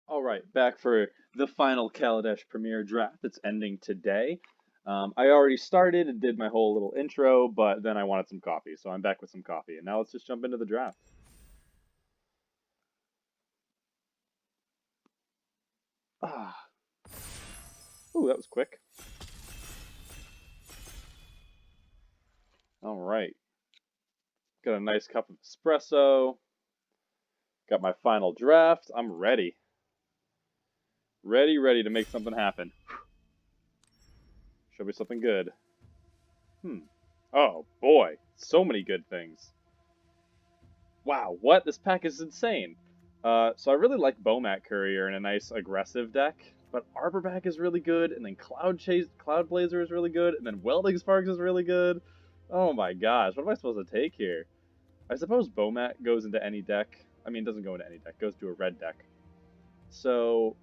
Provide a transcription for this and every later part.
Alright, back for the final Kaladesh premiere draft. It's ending today. I already started and did my whole little intro, but then I wanted some coffee, so I'm back with some coffee. And now let's just jump into the draft. Ah. Ooh, that was quick. Alright. Got a nice cup of espresso. Got my final draft. I'm ready. Ready to make something happen. Show me something good. Oh, boy. So many good things. Wow, what? This pack is insane. So I really like Bomat Courier in a nice aggressive deck, but Arborback is really good, and then Cloud Blazer is really good, and then Welding Sparks is really good. Oh my gosh, what am I supposed to take here? I suppose Bomat goes into any deck. I mean, it doesn't go into any deck, it goes to a red deck. So,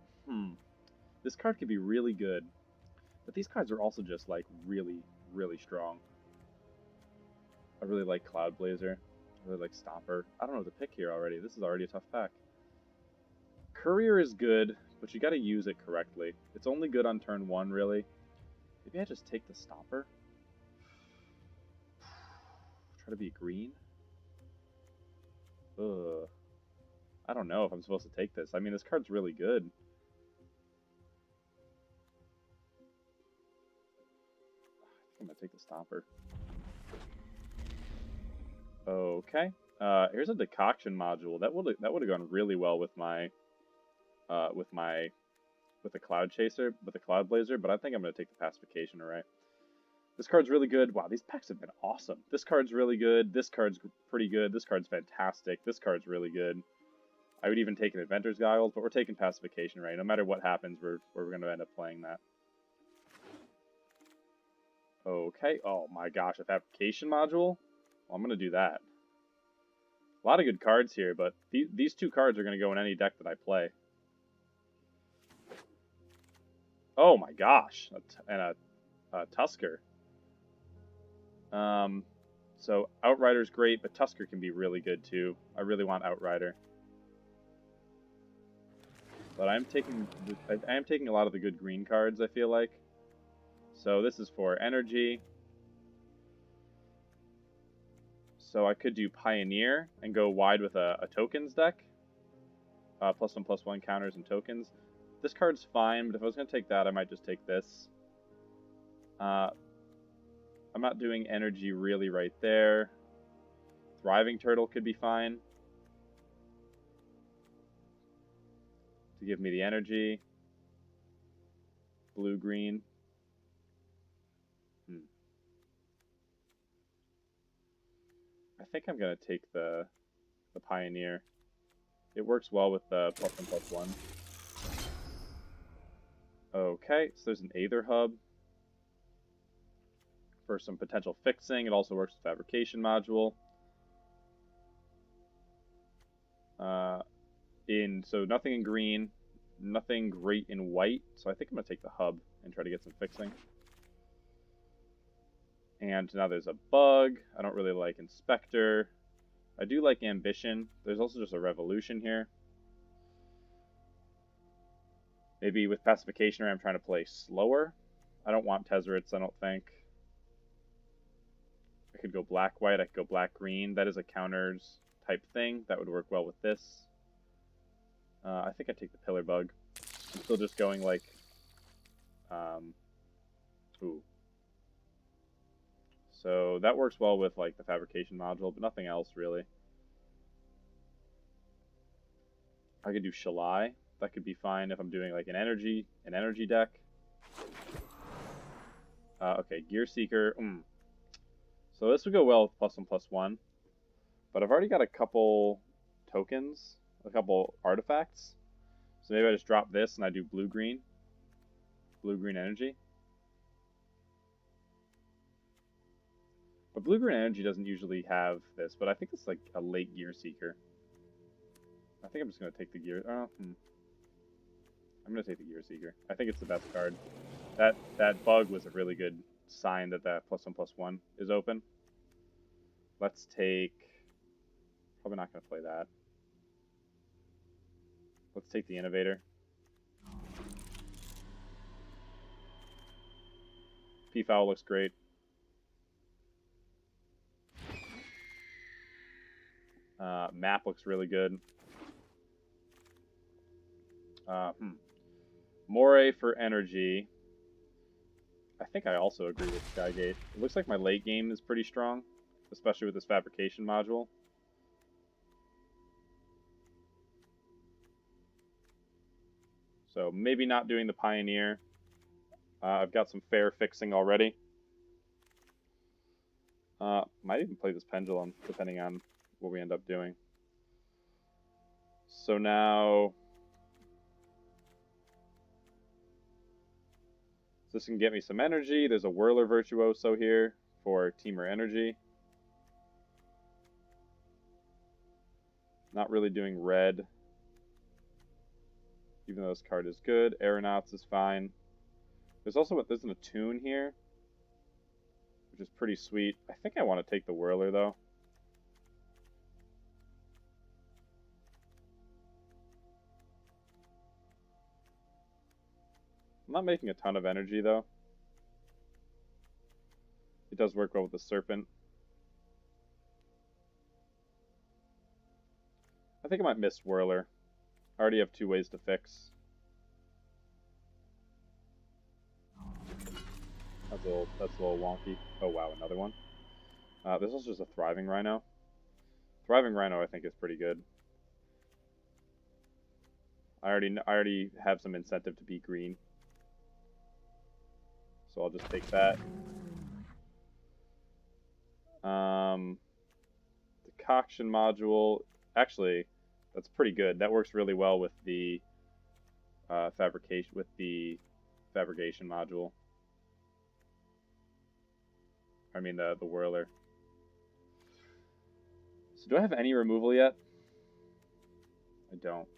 this card could be really good, but these cards are also just like really strong. I really like Cloud Blazer. I really like Stomper. I don't know what to pick here already. This is already a tough pack. Courier is good, but you gotta use it correctly. It's only good on turn 1, really. Maybe I just take the Stomper? Try to be green? Ugh. I don't know if I'm supposed to take this. I mean, this card's really good. I think I'm gonna take the Stomper. Okay. Here's a decoction module. That would have gone really well with my with the Cloud Chaser, with the Cloud Blazer, but I think I'm gonna take the Pacification, alright. This card's really good. Wow, these packs have been awesome. This card's really good. This card's pretty good. This card's fantastic. This card's really good. I would even take an Inventor's Goggles, but we're taking Pacification, right? No matter what happens, we're going to end up playing that. Okay. Oh my gosh, a Fabrication module? Well, I'm going to do that. A lot of good cards here, but these two cards are going to go in any deck that I play. Oh my gosh, and a Tusker. So Outrider's great, but Tusker can be really good too. I really want Outrider. But I am taking a lot of the good green cards, I feel like. So this is for energy. So I could do Pioneer and go wide with a tokens deck. +1/+1 counters and tokens. This card's fine, but if I was going to take that, I might just take this. I'm not doing energy really right there. Thriving Turtle could be fine to give me the energy. Blue-green. I think I'm going to take the Pioneer. It works well with the +1/+1. Okay, so there's an Aether Hub for some potential fixing. It also works with Fabrication module. So nothing in green, nothing great in white. So I think I'm gonna take the hub and try to get some fixing. And now there's a bug. I don't really like Inspector. I do like Ambition. There's also just a Revolution here. Maybe with Pacification, I'm trying to play slower. I don't want Tezzerets, I don't think. I could go black-white, I could go black-green. That is a counters type thing. That would work well with this. I think I take the Pillar Bug. I'm still just going like... ooh. So that works well with like the Fabrication module, but nothing else really. I could do Shalai. That could be fine if I'm doing like an energy deck. Okay, Gear Seeker. So this would go well with +1/+1, but I've already got a couple tokens, a couple artifacts. So maybe I just drop this and I do blue-green energy. But blue-green energy doesn't usually have this, but I think it's like a late Gear Seeker. I think I'm just going to take the Gear... I'm going to take the Gear Seeker. I think it's the best card. That bug was a really good sign that +1/+1 is open. Let's take... Probably not going to play that. Let's take the Innovator. Peafowl looks great. Map looks really good. Moray for energy. I think I also agree with Skygate. It looks like my late game is pretty strong, especially with this fabrication module. So maybe not doing the Pioneer. I've got some fair fixing already. Might even play this Pendulum, depending on what we end up doing. So now... this can get me some energy. There's a Whirler Virtuoso here for Teamer energy. Not really doing red, even though this card is good. Aeronauts is fine. There's also there's an Attune here, which is pretty sweet. I think I want to take the Whirler, though. I'm not making a ton of energy, though. It does work well with the Serpent. I think I might miss Whirler. I already have 2 ways to fix. That's a little wonky. Oh wow, another one. This is just a Thriving Rhino. Thriving Rhino, I think, is pretty good. I already have some incentive to be green. So I'll just take that. Decoction module. Actually, that's pretty good. That works really well with the fabrication module. I mean the Whirler. So do I have any removal yet? I don't.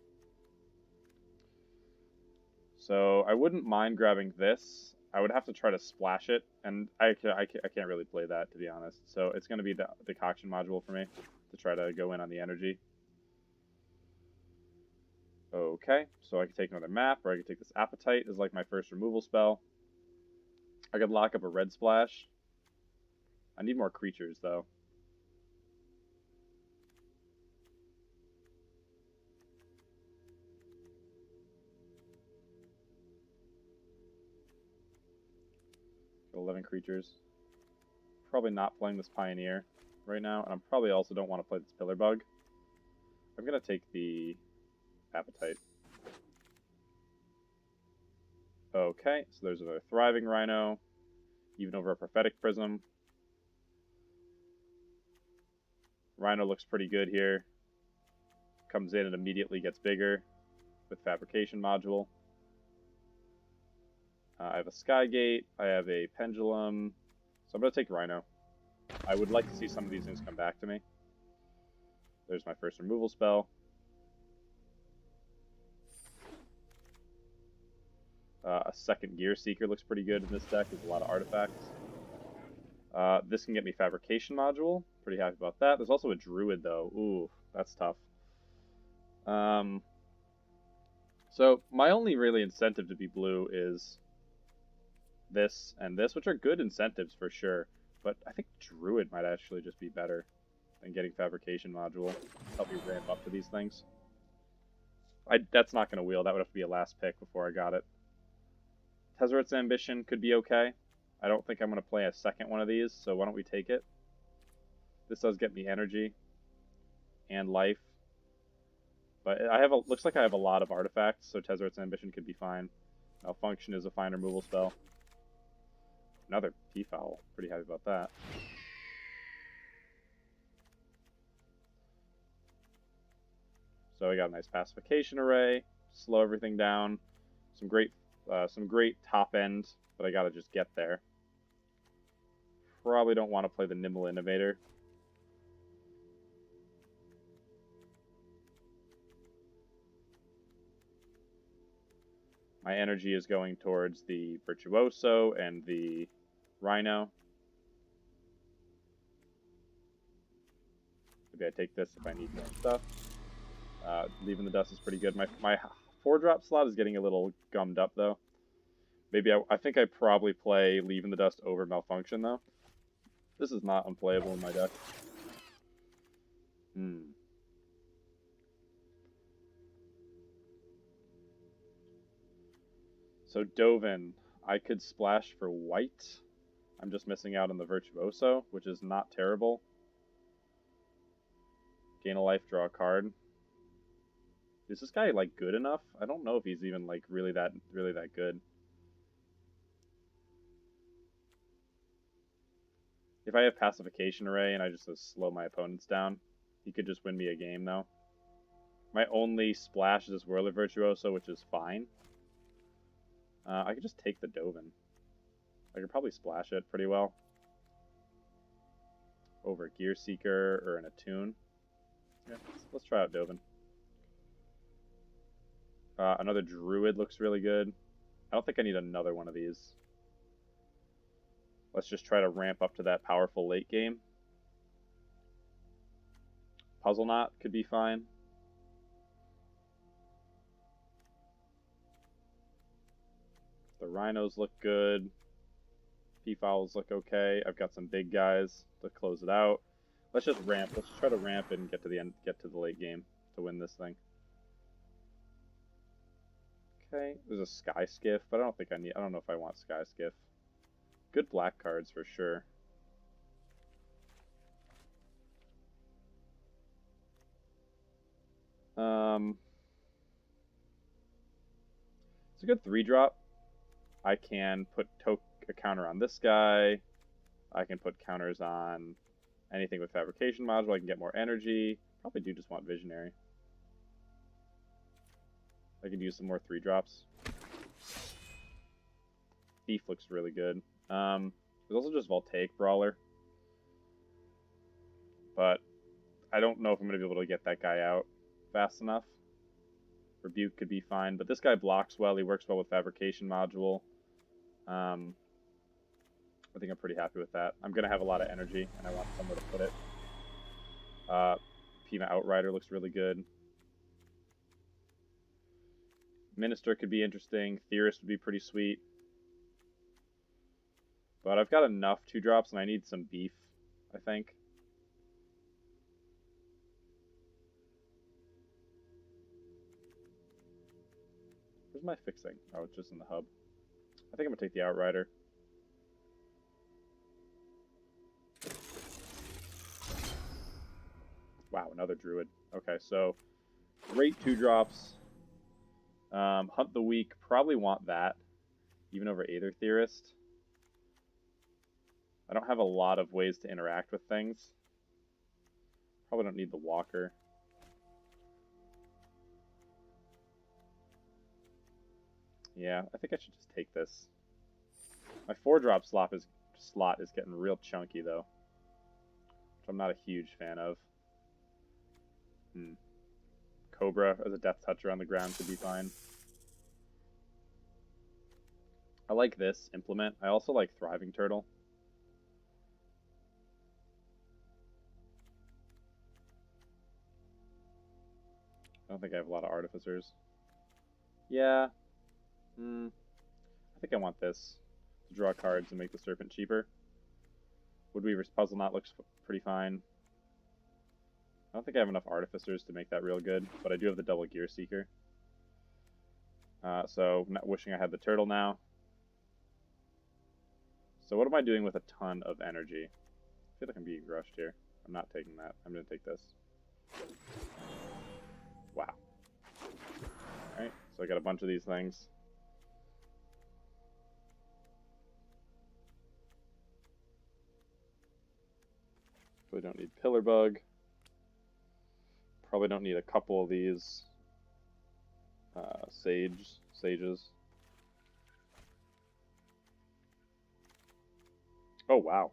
So I wouldn't mind grabbing this. I would have to try to splash it, and I can't really play that, to be honest. So it's going to be the decoction module for me to try to go in on the energy. Okay, so I can take another map, or I can take this Appetite as like my first removal spell. I could lock up a red splash. I need more creatures, though. Got 11 creatures. Probably not playing this Pioneer right now, and I probably also don't want to play this Pillar Bug. I'm going to take the Appetite. Okay, so there's another Thriving Rhino, even over a Prophetic Prism. Rhino looks pretty good here. Comes in and immediately gets bigger with Fabrication module. I have a Skygate, I have a Pendulum, so I'm going to take Rhino. I would like to see some of these things come back to me. There's my first removal spell. A second Gear Seeker looks pretty good in this deck. There's a lot of artifacts. This can get me Fabrication module. Pretty happy about that. There's also a Druid, though. Ooh, that's tough. So my only really incentive to be blue is this and this, which are good incentives for sure. But I think Druid might actually just be better than getting Fabrication module. Help me ramp up to these things. That's not going to wheel. That would have to be a last pick before I got it. Tezzeret's Ambition could be okay. I don't think I'm going to play a second one of these, so why don't we take it? This does get me energy and life. But looks like I have a lot of artifacts, so Tezzeret's Ambition could be fine. Malfunction is a fine removal spell. Another Peafowl. Pretty happy about that. So we got a nice Pacification Array. Slow everything down. Some great top end, but I gotta just get there. Probably don't want to play the Nimble Innovator. My energy is going towards the Virtuoso and the Rhino. Maybe I take this if I need more stuff. Leaving the Dust is pretty good. My 4-drop slot is getting a little gummed up, though. Maybe I think I probably play Leave in the Dust over Malfunction, though. This is not unplayable in my deck. So Dovin, I could splash for white. I'm just missing out on the Virtuoso, which is not terrible. Gain a life, draw a card. Is this guy like good enough? I don't know if he's even like really that good. If I have Pacification Array and I just slow my opponents down, he could just win me a game though. My only splash is this Whirler Virtuoso, which is fine. I could just take the Dovin. I could probably splash it pretty well. Over a Gear Seeker or an Attune. Yeah, let's try out Dovin. Another Druid looks really good. I don't think I need another one of these. Let's just try to ramp up to that powerful late game. Puzzle Knot could be fine. The Rhinos look good. P-Fowls look okay. I've got some big guys to close it out. Let's just ramp. Let's try to ramp and get to the end, get to the late game to win this thing. Okay, there's a Sky Skiff, but I don't think I need. I don't know if I want Sky Skiff. Good black cards for sure. It's a good 3-drop. I can put a counter on this guy. I can put counters on anything with Fabrication Module. I can get more energy. Probably do just want Visionary. I could use some more 3-drops. Thief looks really good. There's also just Voltaic Brawler. But I don't know if I'm going to be able to get that guy out fast enough. Rebuke could be fine, but this guy blocks well. He works well with Fabrication Module. I think I'm pretty happy with that. I'm going to have a lot of energy, and I want somewhere to put it. Pima Outrider looks really good. Minister could be interesting. Theorist would be pretty sweet. But I've got enough 2-drops, and I need some beef, I think. Where's my fixing? Oh, it's just in the hub. I think I'm going to take the Outrider. Wow, another Druid. Okay, so great 2-drops. Hunt the Weak, probably want that, even over Aether Theorist. I don't have a lot of ways to interact with things. Probably don't need the Walker. Yeah, I think I should just take this. My 4-drop slot is getting real chunky, though. Which I'm not a huge fan of. Cobra as a Death Toucher on the ground could be fine. I like this Implement. I also like Thriving Turtle. I don't think I have a lot of Artificers. Yeah. I think I want this to draw cards and make the Serpent cheaper. Woodweaver's Puzzle Knot looks pretty fine. I don't think I have enough Artificers to make that real good, but I do have the double Gear Seeker. So, not wishing I had the turtle now. So what am I doing with a ton of energy? I feel like I'm being rushed here. I'm not taking that. I'm going to take this. Wow. Alright, so I got a bunch of these things. Probably don't need Pillar Bug. Probably don't need a couple of these sages. Oh, wow.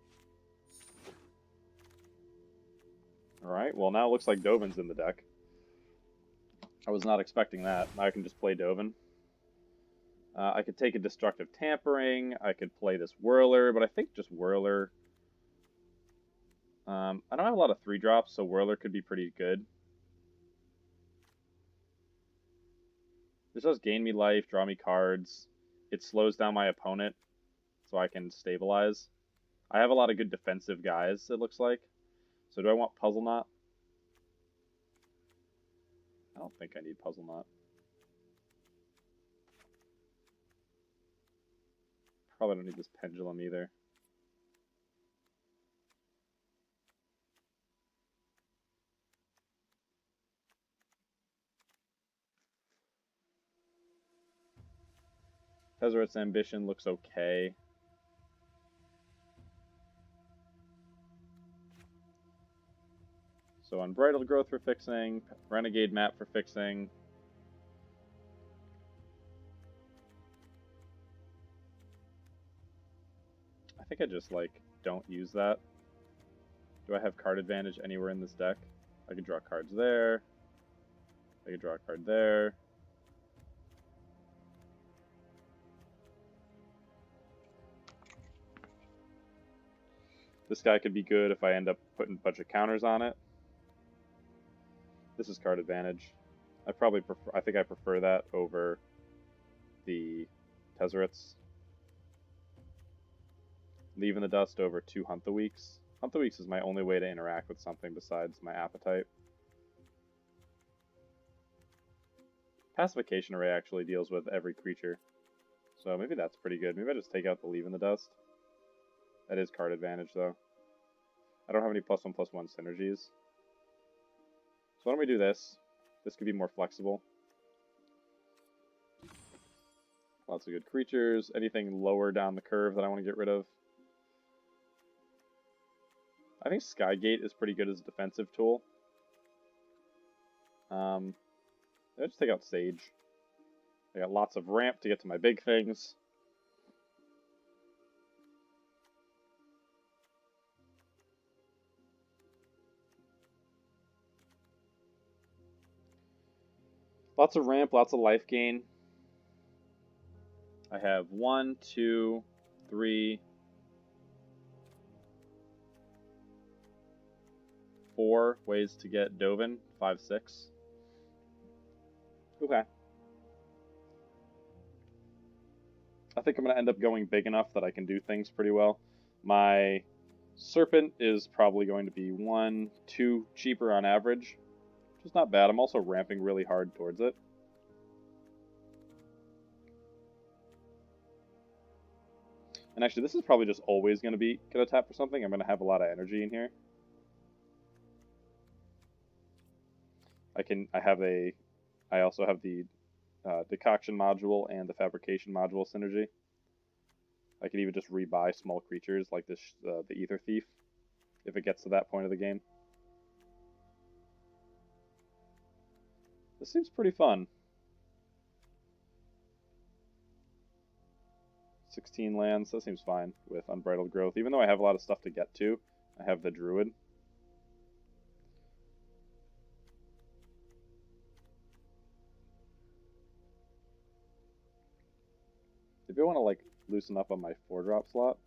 Alright, well now it looks like Dovin's in the deck. I was not expecting that. Now I can just play Dovin. I could take a Destructive Tampering. I could play this Whirler, but I think just Whirler. I don't have a lot of 3-drops, so Whirler could be pretty good. This does gain me life, draw me cards. it slows down my opponent so I can stabilize. I have a lot of good defensive guys, it looks like. So do I want Puzzle Knot? I don't think I need Puzzle Knot. Probably don't need this Pendulum either. Tezzeret's Ambition looks okay. So Unbridled Growth for fixing, Renegade Map for fixing. I think I just, like, don't use that. Do I have card advantage anywhere in this deck? I could draw cards there. I could draw a card there. This guy could be good if I end up putting a bunch of counters on it. This is card advantage. I think I prefer that over the Tezzerets. Leave in the Dust over 2 Hunt the Weeks. Hunt the Weeks is my only way to interact with something besides my Appetite. Pacification Array actually deals with every creature. So maybe that's pretty good. Maybe I just take out the Leave in the Dust. That is card advantage, though. I don't have any +1/+1 synergies. So why don't we do this? This could be more flexible. Lots of good creatures. Anything lower down the curve that I want to get rid of. I think Skygate is pretty good as a defensive tool. Let's just take out Sage. I got lots of ramp to get to my big things. Lots of ramp, lots of life gain. I have 1, 2, 3, 4 ways to get Dovin. 5, 6. Okay. I think I'm going to end up going big enough that I can do things pretty well. My Serpent is probably going to be 1, 2 cheaper on average, which is not bad. I'm also ramping really hard towards it. And actually, this is probably just always going to be get a tap for something. I'm going to have a lot of energy in here. I also have the Decoction module and the Fabrication module synergy. I could even just rebuy small creatures like this, the Ether Thief, if it gets to that point of the game. This seems pretty fun. 16 lands, that seems fine with Unbridled Growth. Even though I have a lot of stuff to get to, I have the Druid. If you want to, like, loosen up on my 4-drop slot.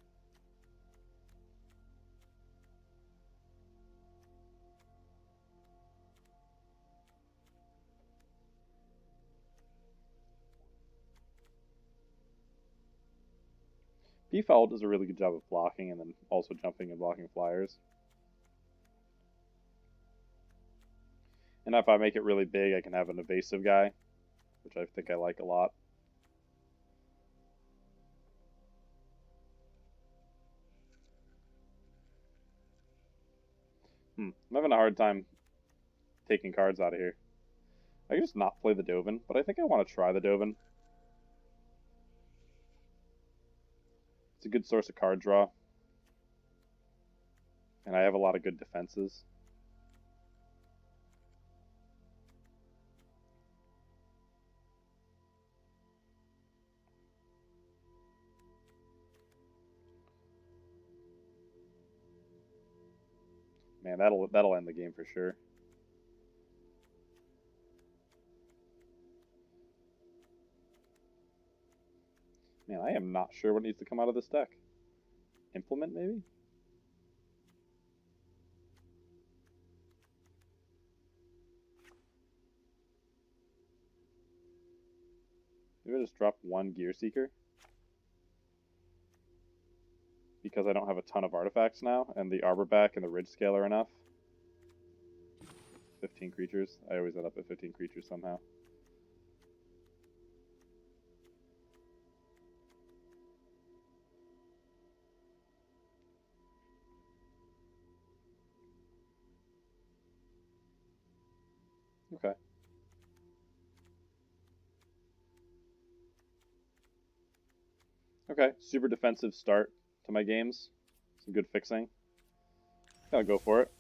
Peafowl does a really good job of blocking and then also jumping and blocking flyers. And if I make it really big, I can have an evasive guy, which I think I like a lot. I'm having a hard time taking cards out of here. I can just not play the Dovin, but I think I want to try the Dovin. It's a good source of card draw. And I have a lot of good defenses. Man, that'll end the game for sure. Man, I am not sure what needs to come out of this deck. Implement, maybe? Maybe I just drop 1 Gear Seeker. because I don't have a ton of artifacts now, and the Arborback and the Ridge Scale are enough. 15 creatures. I always end up at 15 creatures somehow. Okay. Okay, super defensive start to my games. Some good fixing. Gotta go for it.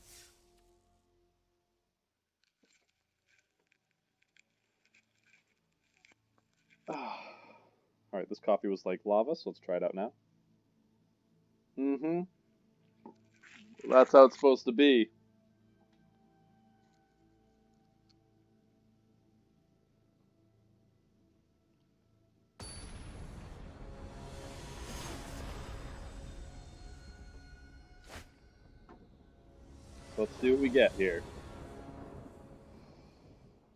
Alright, this coffee was like lava, so let's try it out now. Mm-hmm. That's how it's supposed to be. Let's see what we get here.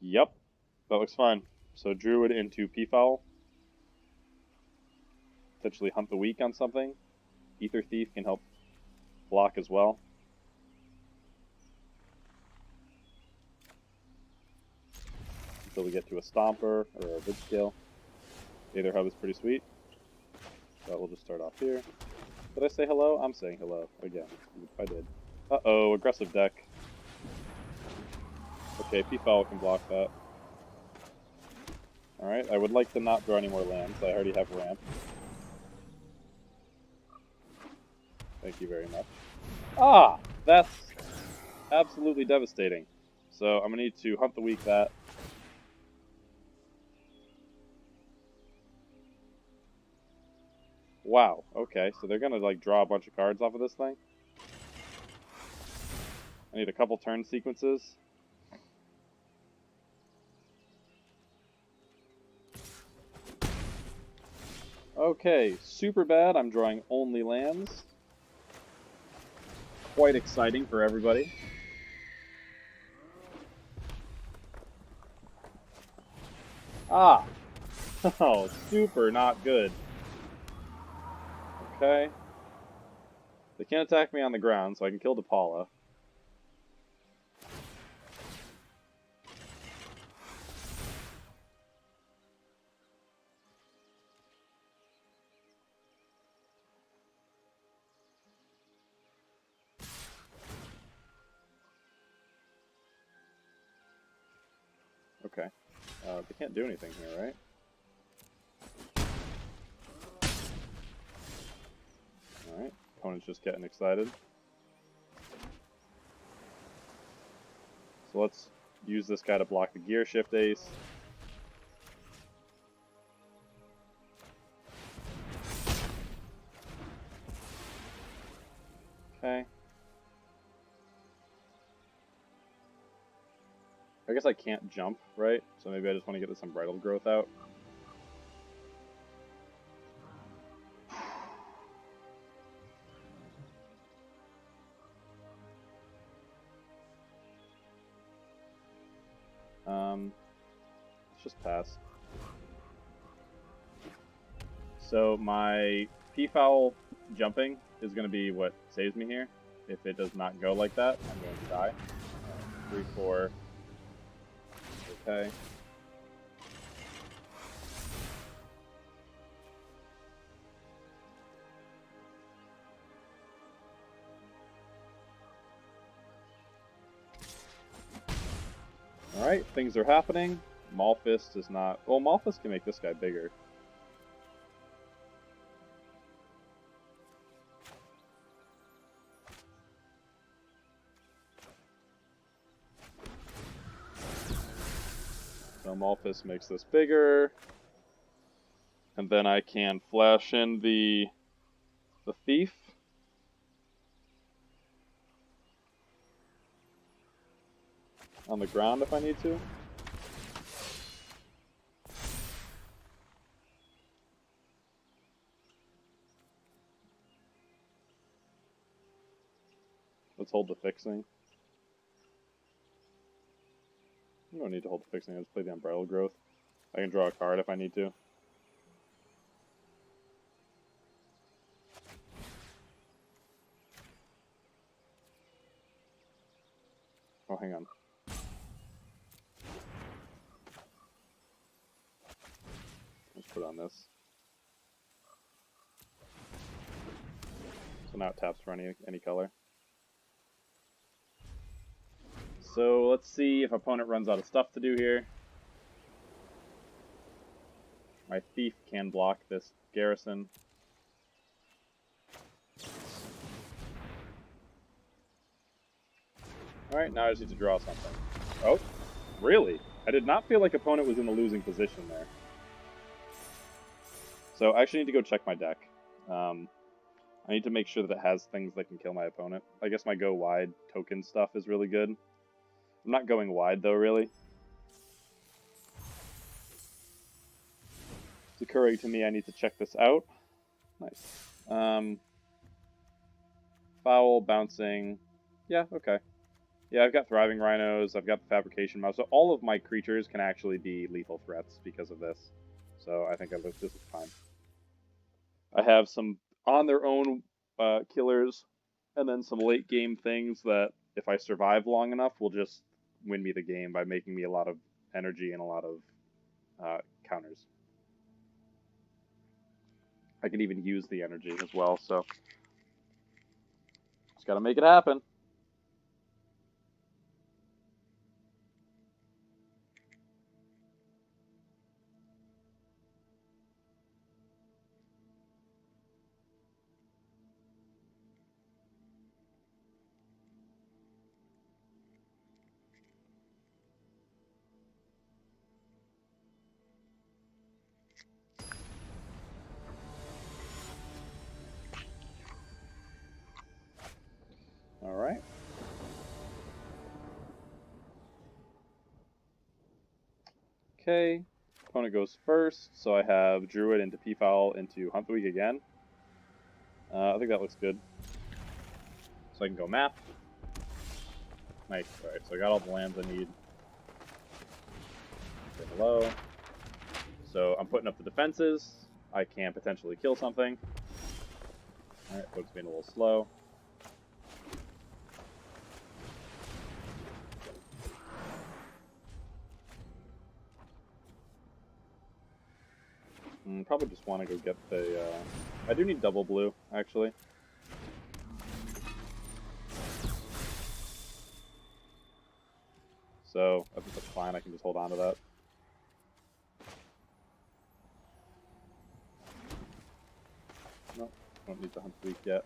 Yep, that looks fine. So Druid into Peafowl. Potentially Hunt the Weak on something. Ether Thief can help block as well. Until we get to a Stomper or a Vid Scale. Aether Hub is pretty sweet. But we'll just start off here. Did I say hello? I'm saying hello again. I did. Uh-oh, aggressive deck. Okay, Peafowl can block that. Alright, I would like to not draw any more lands. I already have ramp. Thank you very much. Ah! That's absolutely devastating. So I'm going to need to Hunt the Weak that. Wow, okay, so they're going to like draw a bunch of cards off of this thing. I need a couple turn sequences. Okay, super bad. I'm drawing only lands. Quite exciting for everybody. Ah! Oh, super not good. Okay. They can't attack me on the ground, so I can kill the Paula. Okay. They can't do anything here, right? Alright. Opponent's just getting excited. So let's use this guy to block the Gear Shift Ace. Okay. I guess I can't jump, right? So maybe I just want to get this Unbridled Growth out. Let's just pass. So my Peafowl jumping is going to be what saves me here. If it does not go like that, I'm going to die. 3, 4. Okay. Alright, things are happening. Maulfist is not... Well, Maulfist can make this guy bigger. So Maulfist makes this bigger. And then I can flash in the Thief. On the ground if I need to. Let's hold the fixing. I don't need to hold the fixing, I just play the Unbridled Growth. I can draw a card if I need to. Oh, hang on. Let's put on this. So now it taps for any color. So let's see if opponent runs out of stuff to do here. My thief can block this garrison. Alright, now I just need to draw something. Oh, really? I did not feel like opponent was in the losing position there. So I actually need to go check my deck. I need to make sure that it has things that can kill my opponent. I guess my go wide token stuff is really good. I'm not going wide though, really. It's occurring to me I need to check this out. Nice. Foul, bouncing. Yeah, okay. Yeah, I've got Thriving Rhinos, I've got the Fabrication Mouse, so all of my creatures can actually be lethal threats because of this. So I think this is fine. I have some on their own killers, and then some late game things that, if I survive long enough, will just win me the game by making me a lot of energy and a lot of counters. I can even use the energy as well, so just gotta make it happen. Alright. Okay. Opponent goes first, so I have Druid into Peafowl into Hunt the Week again. I think that looks good. So I can go map. Nice. Alright, so I got all the lands I need. Stay below. So I'm putting up the defenses. I can potentially kill something. Alright, folks being a little slow. Probably just want to go get the... I do need double blue, actually. So, I think that's fine, I can just hold on to that. No, don't need to hunt weak yet.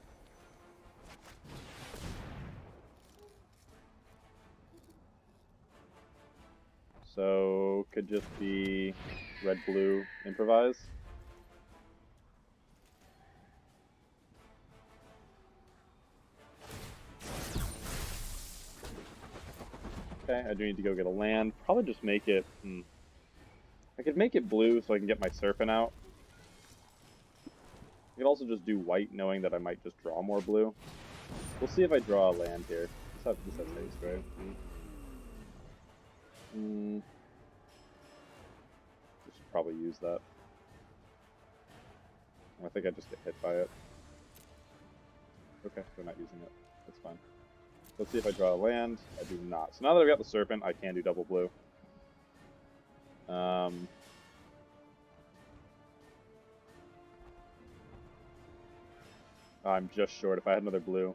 So, could just be red-blue improvise. Okay, I do need to go get a land. Probably just make it... I could make it blue so I can get my Serpent out. I could also just do white, knowing that I might just draw more blue. We'll see if I draw a land here. This has haste, right? Just probably use that. I think I just get hit by it. Okay, we're not using it. That's fine. Let's see if I draw a land. I do not. So now that I've got the Serpent, I can do double blue. I'm just short. If I had another blue,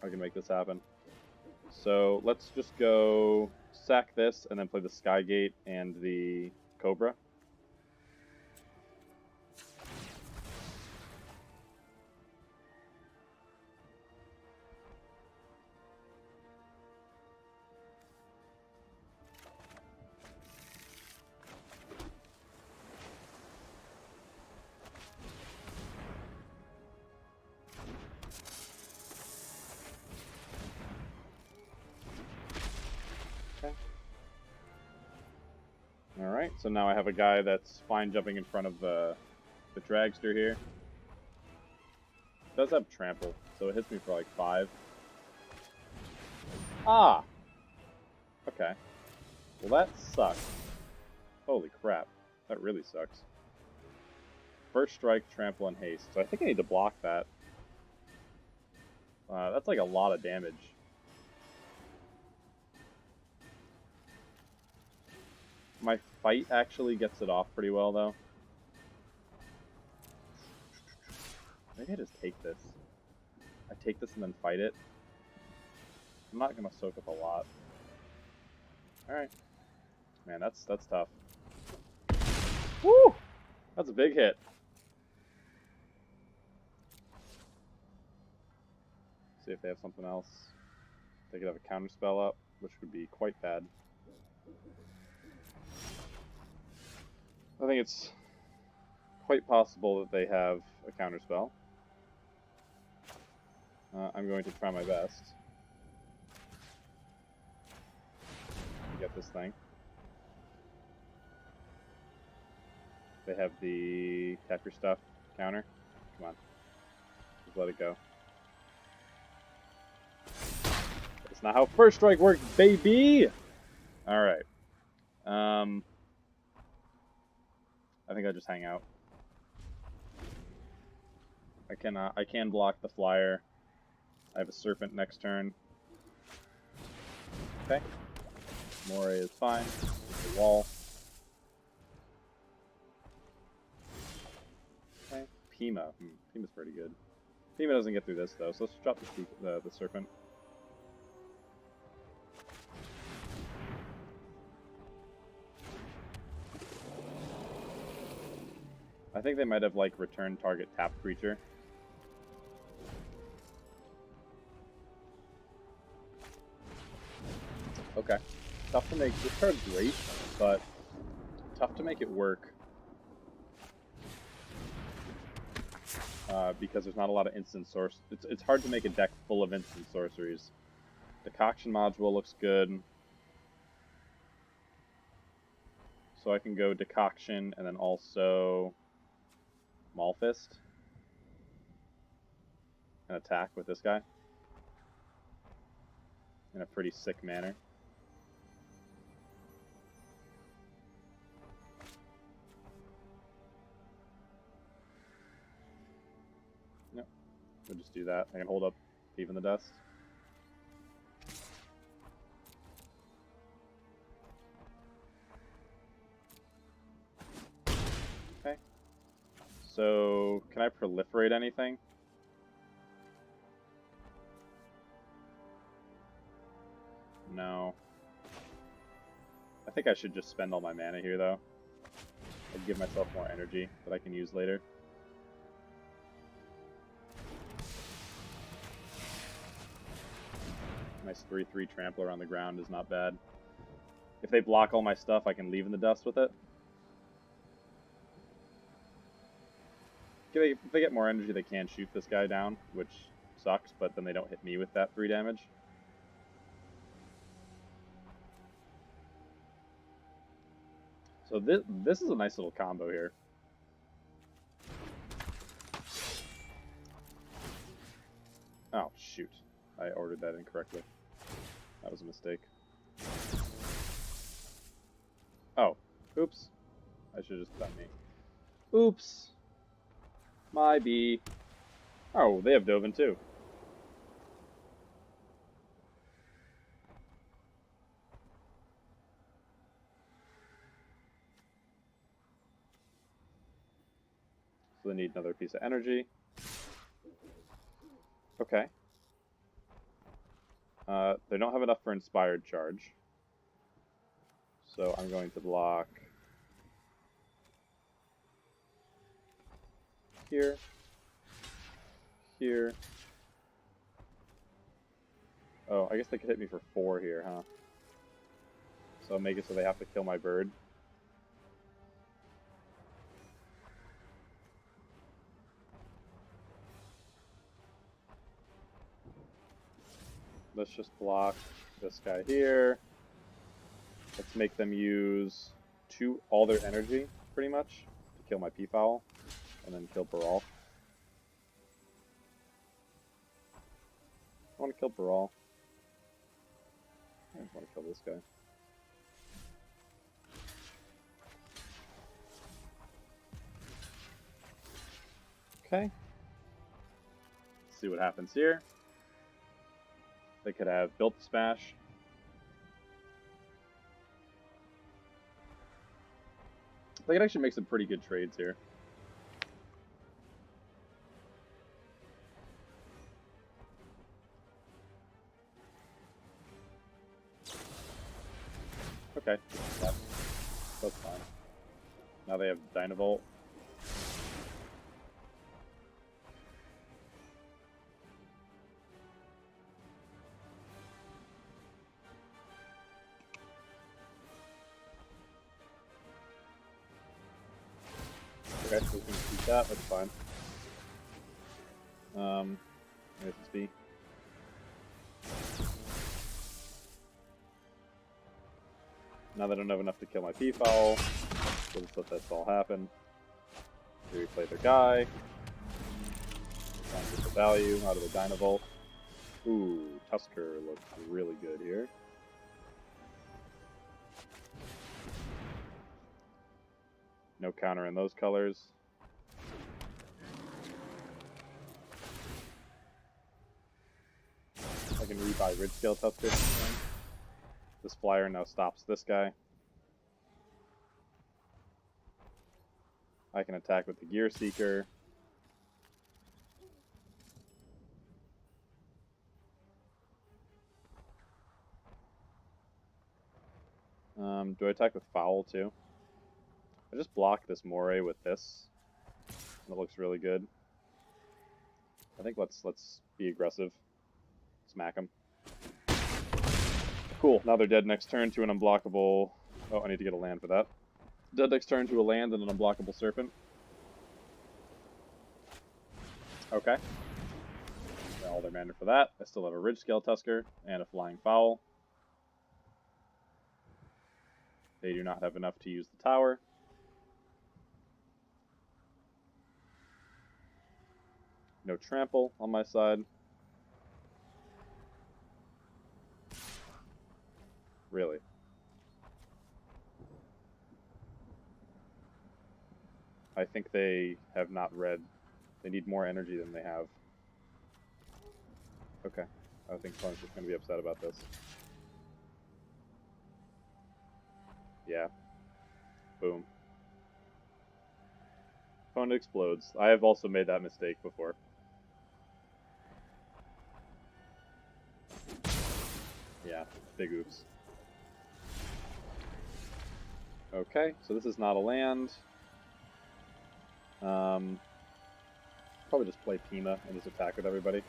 I can make this happen. So let's just go sack this and then play the Skygate and the Cobra. Alright, so now I have a guy that's fine jumping in front of the Dragster here. It does have trample, so it hits me for like 5. Ah! Okay. Well, that sucks. Holy crap. That really sucks. First strike, trample, and haste. So I think I need to block that. That's like a lot of damage. My fight actually gets it off pretty well, though. Maybe I just take this. I take this and then fight it. I'm not gonna soak up a lot. Alright. Man, that's tough. Woo! That's a big hit. See if they have something else. They could have a counter spell up, which would be quite bad. I think it's quite possible that they have a counter spell. I'm going to try my best to get this thing. They have the tap your stuff counter. Come on. Just let it go. That's not how first strike works, baby! Alright. I think I just hang out. I can block the flyer. I have a serpent next turn. Okay. Moray is fine. The wall. Okay. Pima. Pima's pretty good. Pima doesn't get through this though, so let's drop the serpent. I think they might have like return target tapped creature. Okay. Tough to make. This card's great, but tough to make it work. Because there's not a lot of instant source. It's hard to make a deck full of instant sorceries. Decoction module looks good. So I can go Decoction and then also Maulfist. And attack with this guy. In a pretty sick manner. Yep. We'll just do that. I can hold up Thief in the Dust. Okay. So, can I proliferate anything? No. I think I should just spend all my mana here, though. I'd give myself more energy that I can use later. Nice 3/3 trampler on the ground is not bad. If they block all my stuff, I can leave in the dust with it. If they get more energy, they can shoot this guy down, which sucks, but then they don't hit me with that 3 damage. So this is a nice little combo here. Oh, shoot. I ordered that incorrectly. That was a mistake. Oh, oops. I should have just done me. Oops. My B. Oh, they have Dovin too. So they need another piece of energy. Okay. They don't have enough for Inspired Charge. So I'm going to block here, here. Oh, I guess they could hit me for 4 here, huh? So I'll make it so they have to kill my bird. Let's just block this guy here. Let's make them use all their energy, pretty much, to kill my Peafowl, and then kill Baral. I want to kill Baral. I just want to kill this guy. Okay. Let's see what happens here. They could have built the Smash. I can actually make some pretty good trades here. Okay, that's fine. Now they have Dynavolt. Okay, so we can keep that, that's fine. This is B. Now they don't have enough to kill my Peafowl, so just let this all happen. They replay their guy. Try and get the value out of the Dynavolt. Ooh, Tusker looks really good here. No counter in those colors. I can rebuy Ridgescale Tusker. This flyer now stops this guy. I can attack with the Gear Seeker. Do I attack with Foul too? I just block this Moray with this. That looks really good. I think let's be aggressive. Smack them. Cool. Now they're dead next turn to an unblockable. Oh, I need to get a land for that. Dead next turn to a land and an unblockable Serpent. Okay. All their mana for that. I still have a Ridgescale Tusker and a Flying Fowl. They do not have enough to use the tower. No trample on my side. Really? I think they have not read. They need more energy than they have. Okay. I think Punch is going to be upset about this. Yeah. Boom. Opponent explodes. I have also made that mistake before. Yeah, big oops. Okay, so this is not a land. Probably just play Pima and just attack with everybody.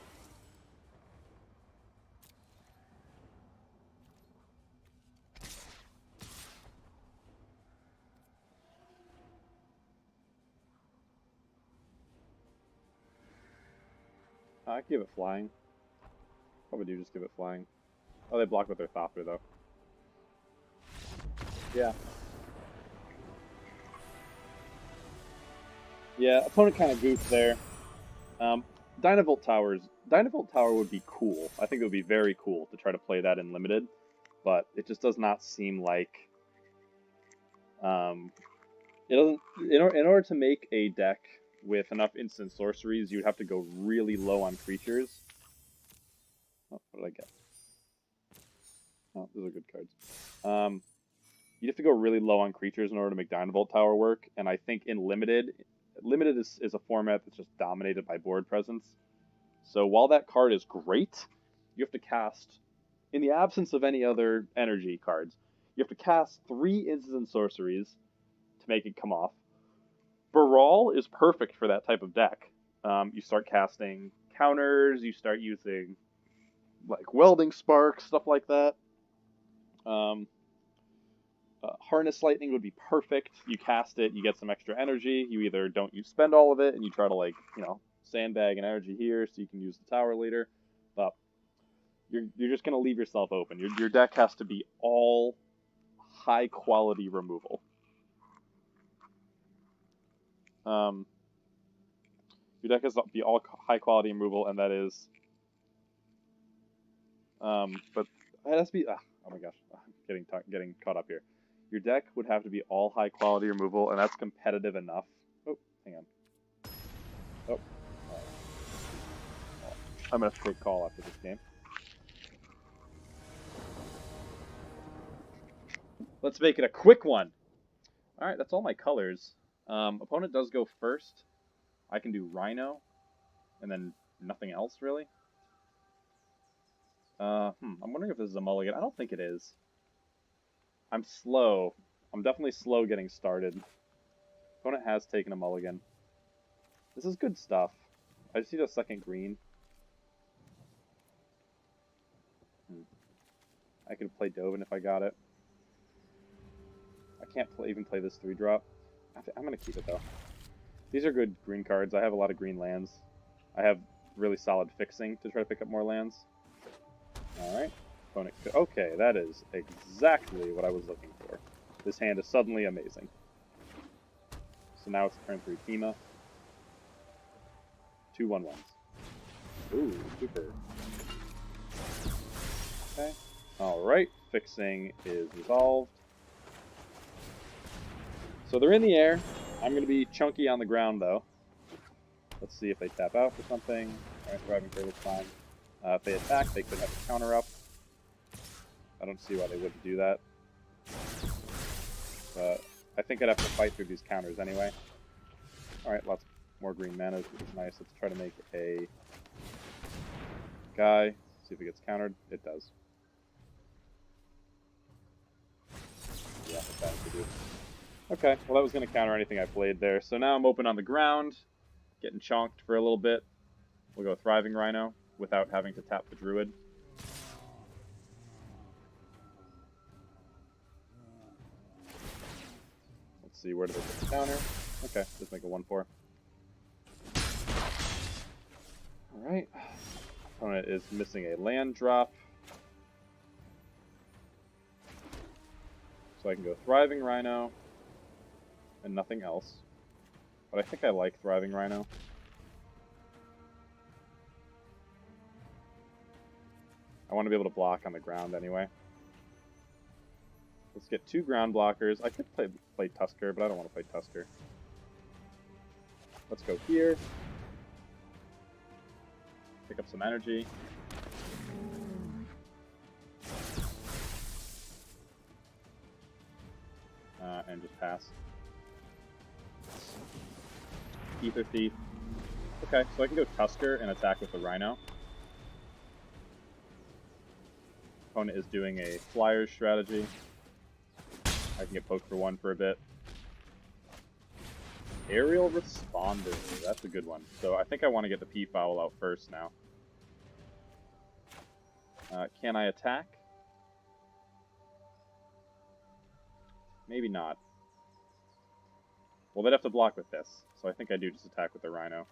I give it flying. Probably do just give it flying. Oh, they block with their Thopter, though. Yeah. Yeah, opponent kind of goofed there. Dynavolt Tower would be cool. I think it would be very cool to try to play that in Limited, but it just does not seem like... it doesn't... In order to make a deck with enough instant sorceries, you'd have to go really low on creatures. Oh, what did I get? Oh, those are good cards. You'd have to go really low on creatures in order to make Dynavolt Tower work, and I think in Limited is a format that's just dominated by board presence. So while that card is great, you have to cast, in the absence of any other energy cards, you have to cast 3 instant sorceries to make it come off. Baral is perfect for that type of deck. You start casting counters, you start using like Welding Spark, stuff like that. Harness Lightning would be perfect. You cast it, you get some extra energy. You either you spend all of it and you try to sandbag an energy here so you can use the tower later. But you're just gonna leave yourself open. Your deck has to be all high quality removal. Your deck has to be all high quality removal, and that is. But it has to be. Oh my gosh, I'm getting caught up here. Your deck would have to be all high quality removal, and that's competitive enough. Oh, hang on. Oh. I'm going to have to take call after this game. Let's make it a quick one. Alright, that's all my colors. Opponent does go first. I can do Rhino, and then nothing else, really. I'm wondering if this is a mulligan. I don't think it is. I'm slow. I'm definitely slow getting started. Opponent has taken a mulligan. This is good stuff. I just need a second green. I could play Dovin if I got it. I can't even play this 3-drop. I'm going to keep it, though. These are good green cards. I have a lot of green lands. I have really solid fixing to try to pick up more lands. Alright. Opponent. Okay, that is exactly what I was looking for. This hand is suddenly amazing. So now it's turn 3 Pima. 2 1/1s. Ooh, super. Okay. Alright, fixing is resolved. So they're in the air. I'm going to be chunky on the ground, though. Let's see if they tap out for something. Alright, thriving trade is fine. If they attack, they could have a counter up. I don't see why they wouldn't do that. But I think I'd have to fight through these counters anyway. Alright, lots more green mana, which is nice. Let's try to make a guy. See if it gets countered. It does. Yeah, that's to do. Okay, well that was going to counter anything I played there. So now I'm open on the ground, getting chonked for a little bit. We'll go Thriving Rhino without having to tap the Druid. Let's see, where do they put the counter? Okay, just make a 1/4. Alright. Opponent is missing a land drop. So I can go Thriving Rhino and nothing else. But I think I like Thriving Rhino. I want to be able to block on the ground anyway. Let's get 2 ground blockers. I could play Tusker, but I don't want to play Tusker. Let's go here. Pick up some energy. And just pass. Ether Thief. Okay, so I can go Tusker and attack with the Rhino. Opponent is doing a Flyers strategy. I can get poked for 1 for a bit. Aerial Responder. That's a good one. So I think I want to get the P-Foul out first now. Can I attack? Maybe not. Well, they'd have to block with this, so I think I do just attack with the Rhino.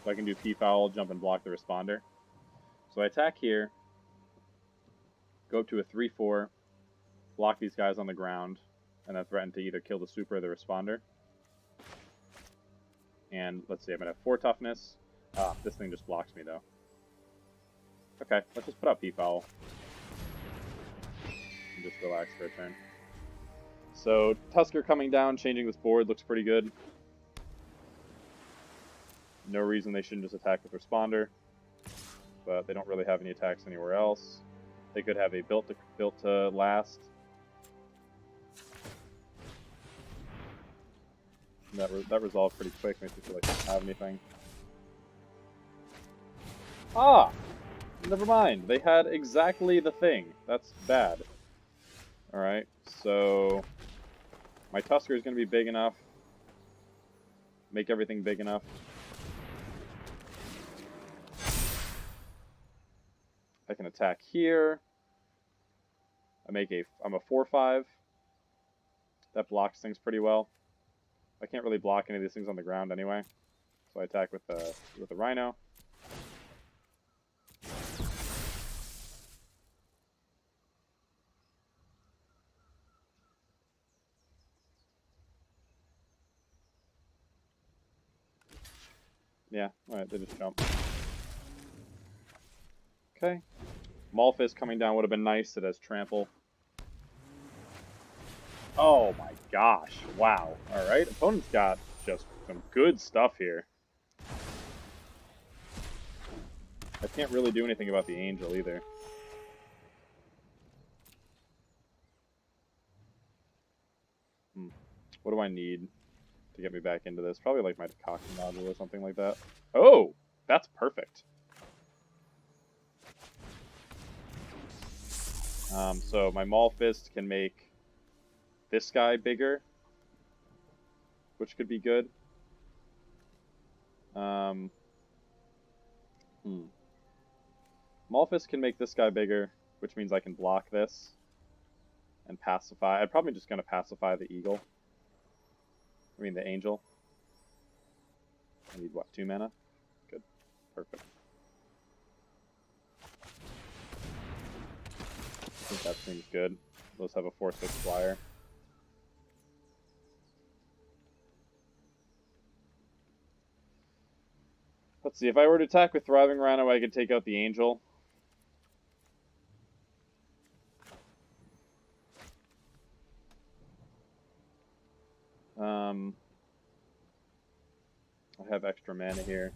So I can do P-Foul, jump and block the Responder. So I attack here, go up to a 3/4, block these guys on the ground, and then threaten to either kill the Super or the Responder. And let's see, I'm going to have 4 toughness. Ah, this thing just blocks me, though. Okay, let's just put out P-Foul. And just relax for a turn. So, Tusker coming down, changing this board, looks pretty good. No reason they shouldn't just attack with Responder. But they don't really have any attacks anywhere else. They could have a built to last. That resolved pretty quick, makes me feel like they don't have anything. Ah! Never mind, they had exactly the thing. That's bad. Alright, so my Tusker is going to be big enough. Make everything big enough. I can attack here. I'm a 4/5. That blocks things pretty well. I can't really block any of these things on the ground anyway. So I attack with the Rhino. Yeah, alright, they just jump. Okay. Malphus coming down would have been nice. It has trample. Oh my gosh. Wow. Alright, opponent's got just some good stuff here. I can't really do anything about the Angel either. What do I need to get me back into this? Probably like my decoction module or something like that. Oh! That's perfect. So my Maul Fist can make this guy bigger, which could be good. Maul Fist can make this guy bigger, which means I can block this and pacify. I'm probably just going to pacify the Eagle. I mean the Angel. I need, what, 2 mana? Good. Perfect. I think that seems good. Let's have a 4/6 flyer. Let's see, if I were to attack with Thriving Rhino, I could take out the Angel. I have extra mana here.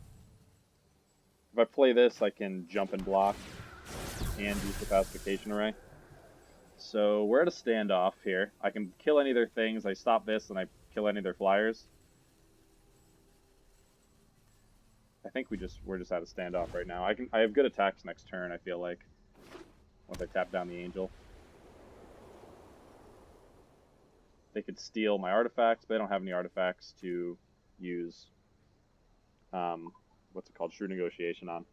If I play this, I can jump and block and use the Pacification Array. So we're at a standoff here. I can kill any of their things. I stop this and I kill any of their flyers. I think we're just at a standoff right now. I have good attacks next turn, I feel like. Once I tap down the Angel. They could steal my artifacts, but they don't have any artifacts to use what's it called? Shrewd Negotiation on.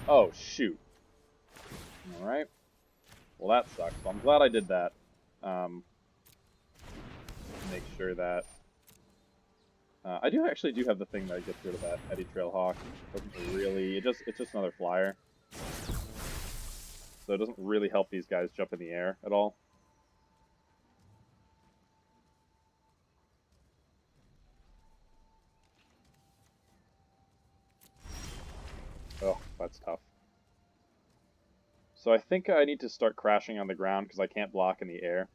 Oh, shoot. Alright. Well, that sucks. So I'm glad I did that. Make sure that... I actually do have the thing that gets rid of that Eddy Trailhawk. Doesn't really... It's just another flyer. So it doesn't really help these guys jump in the air at all. Oh, that's tough. So I think I need to start crashing on the ground because I can't block in the air.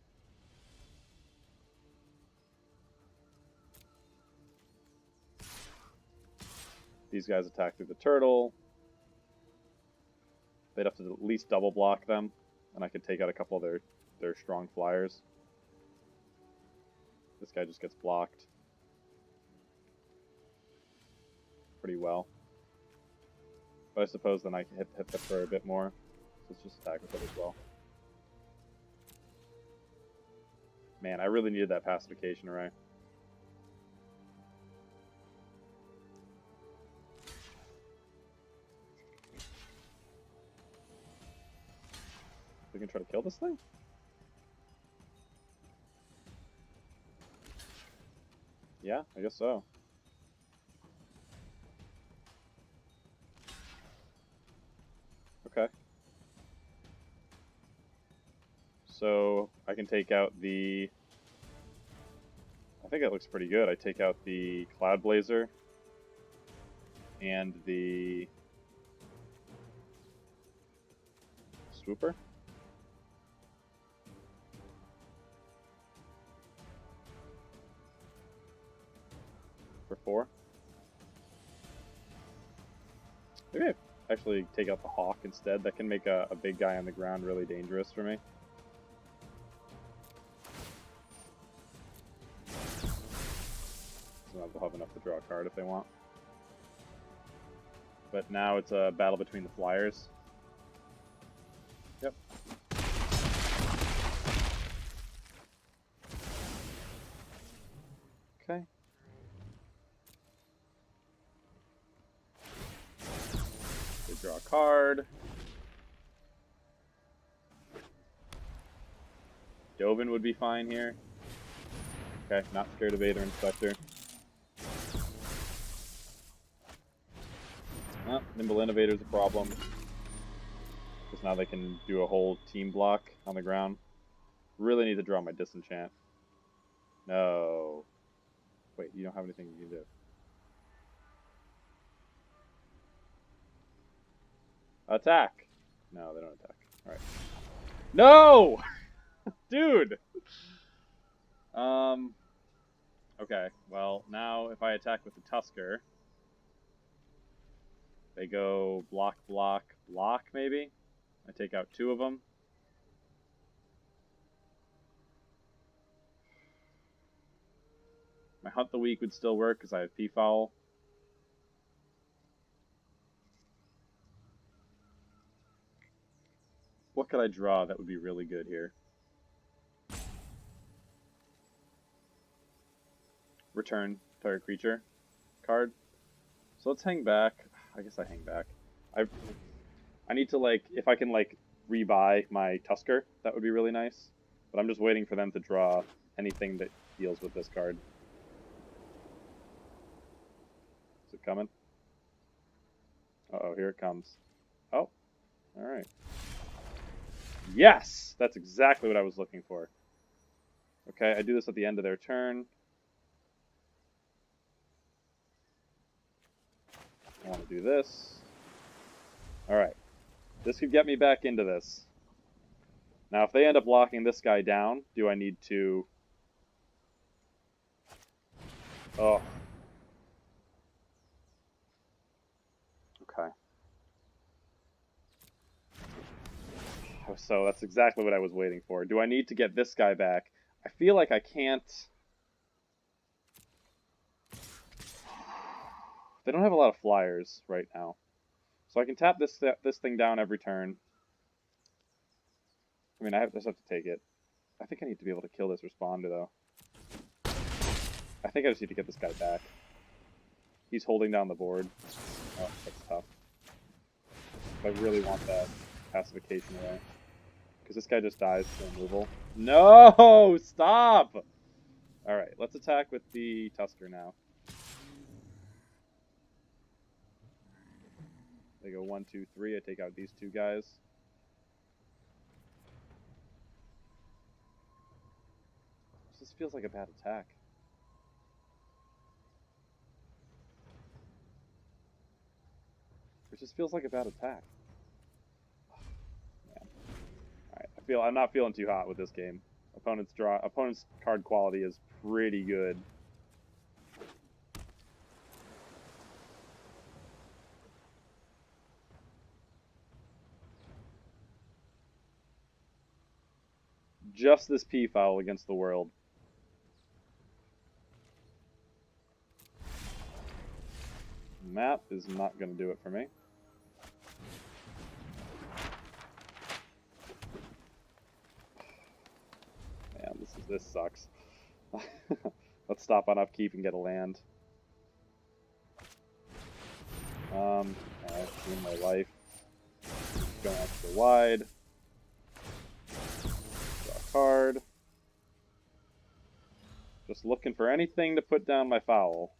These guys attack through the turtle. They'd have to at least double block them, and I could take out a couple of their strong flyers. This guy just gets blocked pretty well. But I suppose then I can hit the fur a bit more. So let's just attack with it as well. Man, I really needed that Pacification Array. We can try to kill this thing? Yeah, I guess so. Okay. So I can take out the... I think that looks pretty good. I take out the Cloud Blazer and the Swooper. For 4. Maybe I actually take out the Hawk instead. That can make a big guy on the ground really dangerous for me. So they'll have enough to draw a card if they want. But now it's a battle between the flyers. Yep. Okay. They draw a card. Dovin would be fine here. Okay, not scared of Aether Inspector. Nimble Innovator's a problem. Because now they can do a whole team block on the ground. Really need to draw my Disenchant. No. Wait, you don't have anything you can do. Attack! No, they don't attack. Alright. No! Dude! Okay, well, now if I attack with the Tusker, They go block, block, block, maybe? I take out 2 of them. My Hunt the Weak would still work because I have Peafowl. What could I draw that would be really good here? Return target creature card. So let's hang back. I guess I hang back. I need to, like, if I can, like, rebuy my Tusker, that would be really nice. But I'm just waiting for them to draw anything that deals with this card. Is it coming? Uh-oh, here it comes. Oh, alright. Yes! That's exactly what I was looking for. Okay, I do this at the end of their turn. I want to do this. Alright. This could get me back into this. Now, if they end up locking this guy down, do I need to... Oh. Okay. So that's exactly what I was waiting for. Do I need to get this guy back? I feel like I can't... They don't have a lot of flyers right now. So I can tap this thing down every turn. I mean, I just have to take it. I think I need to be able to kill this responder, though. I think I just need to get this guy back. He's holding down the board. Oh, that's tough. I really want that pacification away. Because this guy just dies to removal. No! Stop! Alright, let's attack with the Tusker now. They go 1, 2, 3. I take out these 2 guys. This feels like a bad attack. It just feels like a bad attack. Man. Alright, I'm not feeling too hot with this game. Opponent's card quality is pretty good. Just this Peafowl against the world. Map is not going to do it for me. Man, this sucks. Let's stop on upkeep and get a land. Alright, in my life. Going extra wide. Draw a card. Just looking for anything to put down my foul.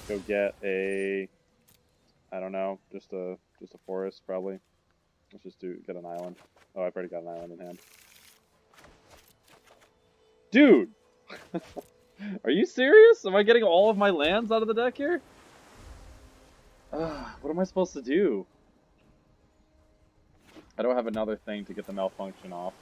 Go get a, I don't know, just a forest probably. Let's just get an island. Oh, I've already got an island in hand. Dude! Are you serious? Am I getting all of my lands out of the deck here? What am I supposed to do? I don't have another thing to get the malfunction off.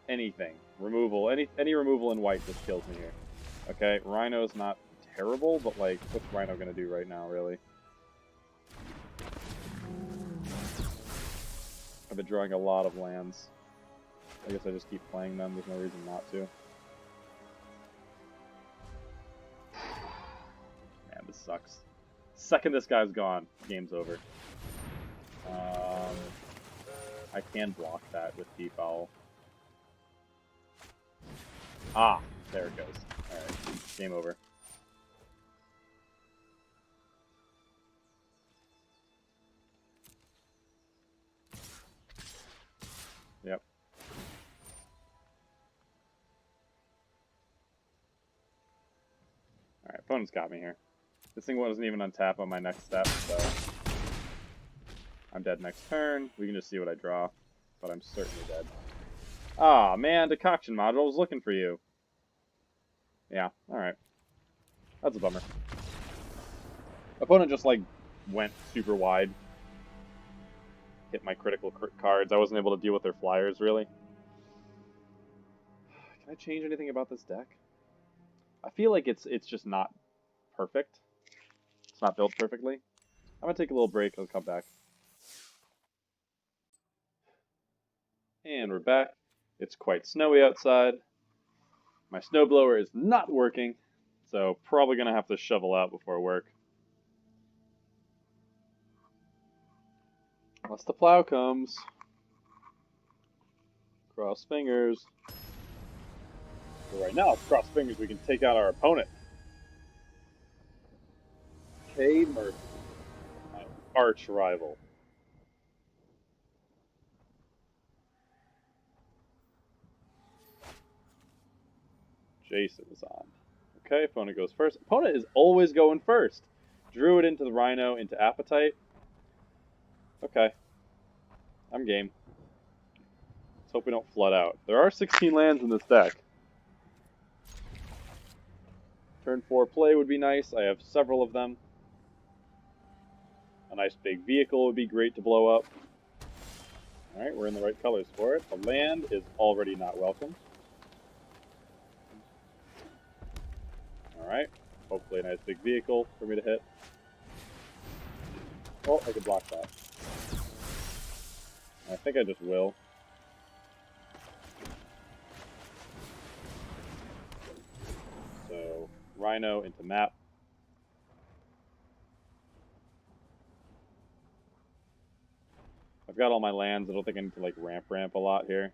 Anything. Removal. Any removal in white just kills me here. Okay, Rhino's not terrible, but like, what's Rhino gonna do right now, really? I've been drawing a lot of lands. I guess I just keep playing them, there's no reason not to. Man, this sucks. Second this guy's gone, game's over. I can block that with Peafowl. Ah, there it goes. Alright, game over. Yep. Alright, opponent's got me here. This thing wasn't even on tap on my next step, so... I'm dead next turn. We can just see what I draw, but I'm certainly dead. Ah, man, Decoction Module was looking for you. Yeah, alright. That's a bummer. Opponent just, like, went super wide. hit my critical cards. I wasn't able to deal with their flyers, really. Can I change anything about this deck? I feel like it's just not perfect. It's not built perfectly. I'm going to take a little break. I'll come back. And we're back. It's quite snowy outside. My snowblower is not working, so probably going to have to shovel out before work. Unless the plow comes. Cross fingers. But right now, cross fingers, we can take out our opponent. K. Murphy, my arch rival. Jason is on. Okay, opponent goes first. Opponent is always going first. Drew it into the Rhino, into Appetite. Okay. I'm game. Let's hope we don't flood out. There are 16 lands in this deck. Turn 4 play would be nice. I have several of them. A nice big vehicle would be great to blow up. Alright, we're in the right colors for it. The land is already not welcome. Alright, hopefully a nice big vehicle for me to hit. Oh, I could block that. I think I just will. So, Rhino into map. I've got all my lands. I don't think I need to like ramp a lot here.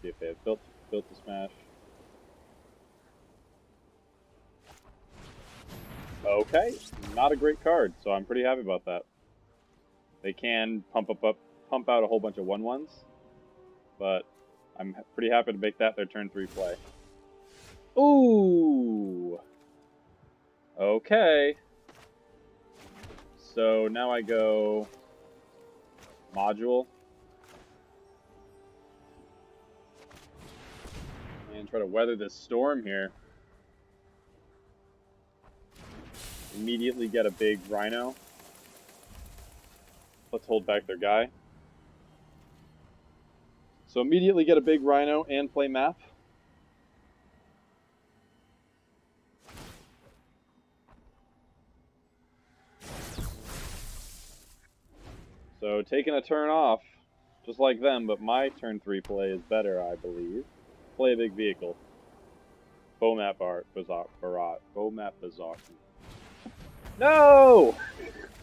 See if they have built to smash. Okay, not a great card, so I'm pretty happy about that. They can pump out a whole bunch of 1/1s, but I'm pretty happy to make that their turn 3 play. Ooh. Okay. So now I go module and try to weather this storm here. Immediately get a big Rhino. Let's hold back their guy. So immediately get a big Rhino and play map. So taking a turn off, just like them, but my turn 3 play is better, I believe. Play a big vehicle. Bomap Barat. Bomap Barat. No!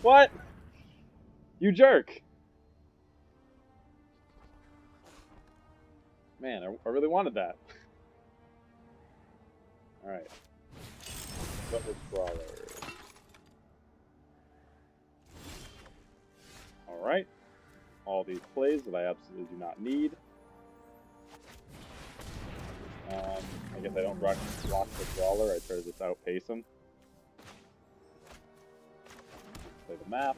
What? You jerk! Man, I really wanted that. Alright. Butler Brawler. Alright. All these plays that I absolutely do not need. I guess I don't block the Brawler, I try to just outpace him. Play the map.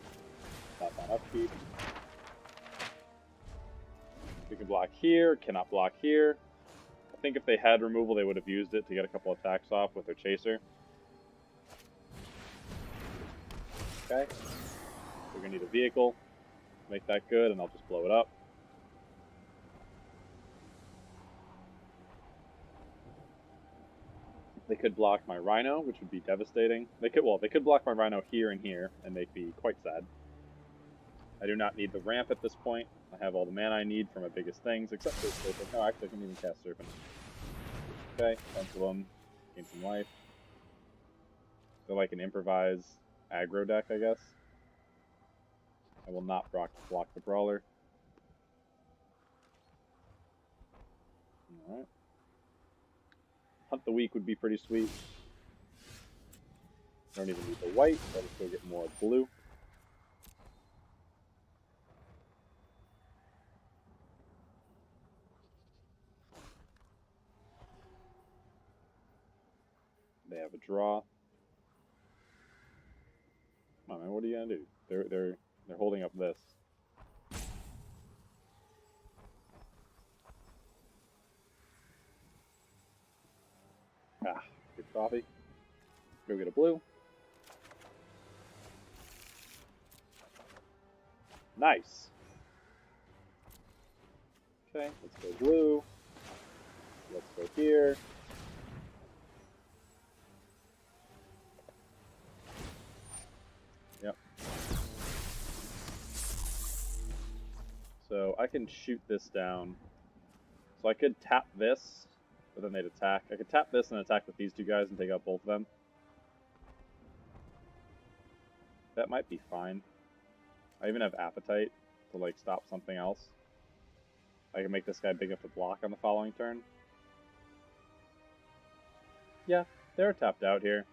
Tap on upkeep. We can block here, cannot block here. I think if they had removal, they would have used it to get a couple attacks off with their chaser. Okay. We're gonna need a vehicle. Make that good, and I'll just blow it up. They could block my Rhino, which would be devastating. They could block my Rhino here and here, and make me quite sad. I do not need the ramp at this point. I have all the mana I need for my biggest things, except for Serpent. No, actually, I can even cast Serpent. Okay, bunch of them. Gain some life. They're like an improvise aggro deck, I guess. I will not block the Brawler. Alright. Hunt the Weak would be pretty sweet. Don't even need the white, so I'll just go get more blue. They have a draw. Come on, man, what are you gonna do? They're holding up this. Ah, good coffee. Go get a blue. Nice. Okay, let's go blue. Let's go here. Yep. So I can shoot this down. So I could tap this, but then they'd attack. I could tap this and attack with these two guys and take out both of them. That might be fine. I even have appetite to like stop something else. I can make this guy big enough to block on the following turn. Yeah, they're tapped out here.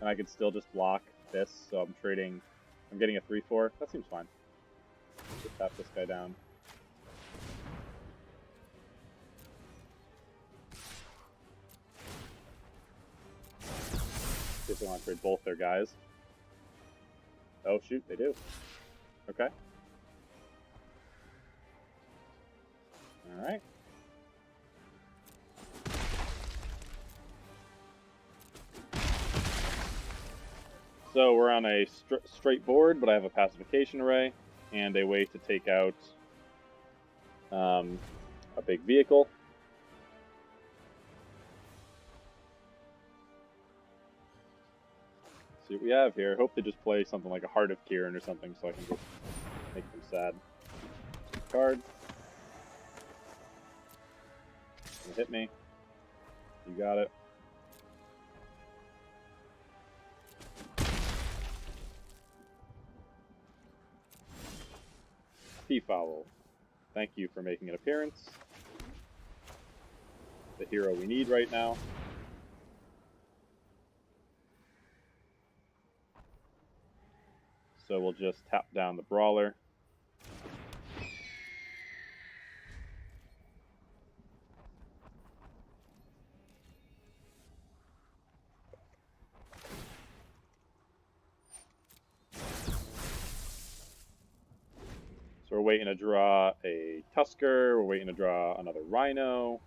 And I could still just block this, so I'm trading... I'm getting a 3-4. That seems fine. Just tap this guy down. See if they want to trade both their guys. Oh shoot, they do. Okay. Alright. So we're on a straight board, but I have a pacification array and a way to take out a big vehicle. See what we have here. Hope they just play something like a Heart of Kieran or something so I can just make them sad. Card. Hit me. You got it. Peafowl. Thank you for making an appearance. The hero we need right now. So we'll just tap down the Brawler. So we're waiting to draw a Tusker, we're waiting to draw another Rhino.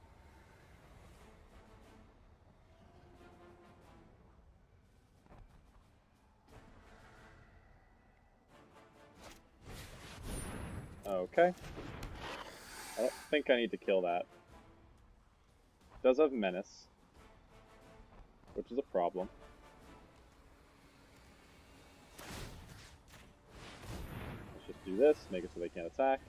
Okay. I don't think I need to kill that. It does have Menace, which is a problem. Let's just do this, make it so they can't attack.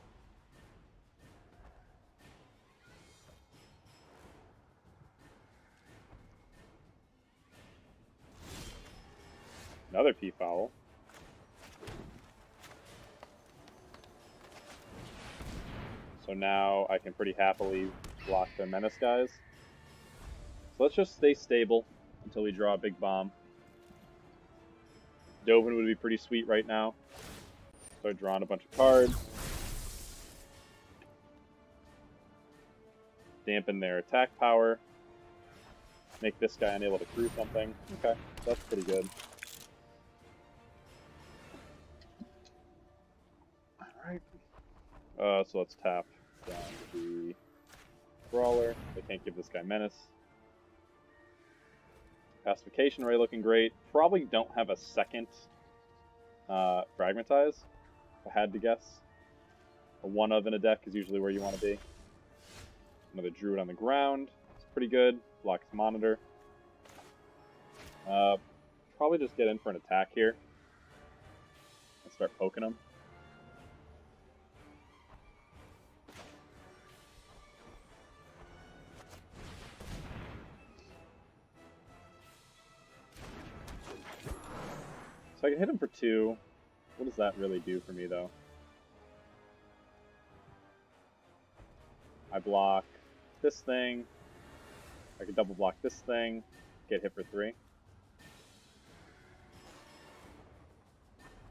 Another Peafowl. So now I can pretty happily block their Menace guys. So let's just stay stable until we draw a big bomb. Dovin would be pretty sweet right now. Start drawing a bunch of cards. Dampen their attack power. Make this guy unable to crew something. Okay, that's pretty good. Alright. So let's tap down the Brawler. They can't give this guy Menace. Pacification array looking great. Probably don't have a second Fragmentize, if I had to guess. A 1-of in a deck is usually where you want to be. Another Druid on the ground. It's pretty good. Blocks Monitor. Probably just get in for an attack here. And start poking them. So I can hit him for 2. What does that really do for me, though? I block this thing. I can double block this thing. Get hit for 3.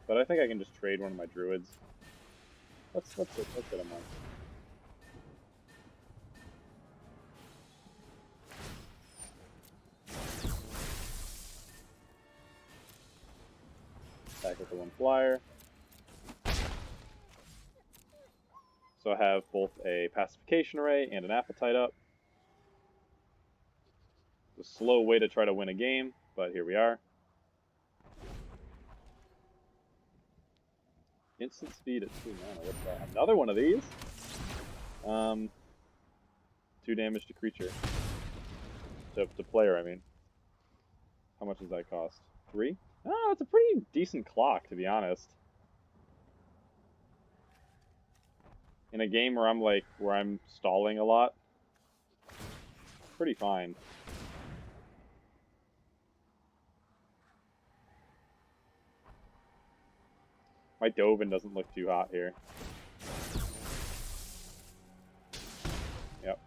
But I think I can just trade one of my Druids. Let's hit him once. Attack with the 1 flyer. So I have both a pacification array and an appetite up. It's a slow way to try to win a game, but here we are. Instant speed at 2 mana. What's that? Another one of these? 2 damage to creature. To player, I mean. How much does that cost? 3? Oh, it's a pretty decent clock, to be honest. In a game where I'm stalling a lot, pretty fine. My Dovin doesn't look too hot here. Yep.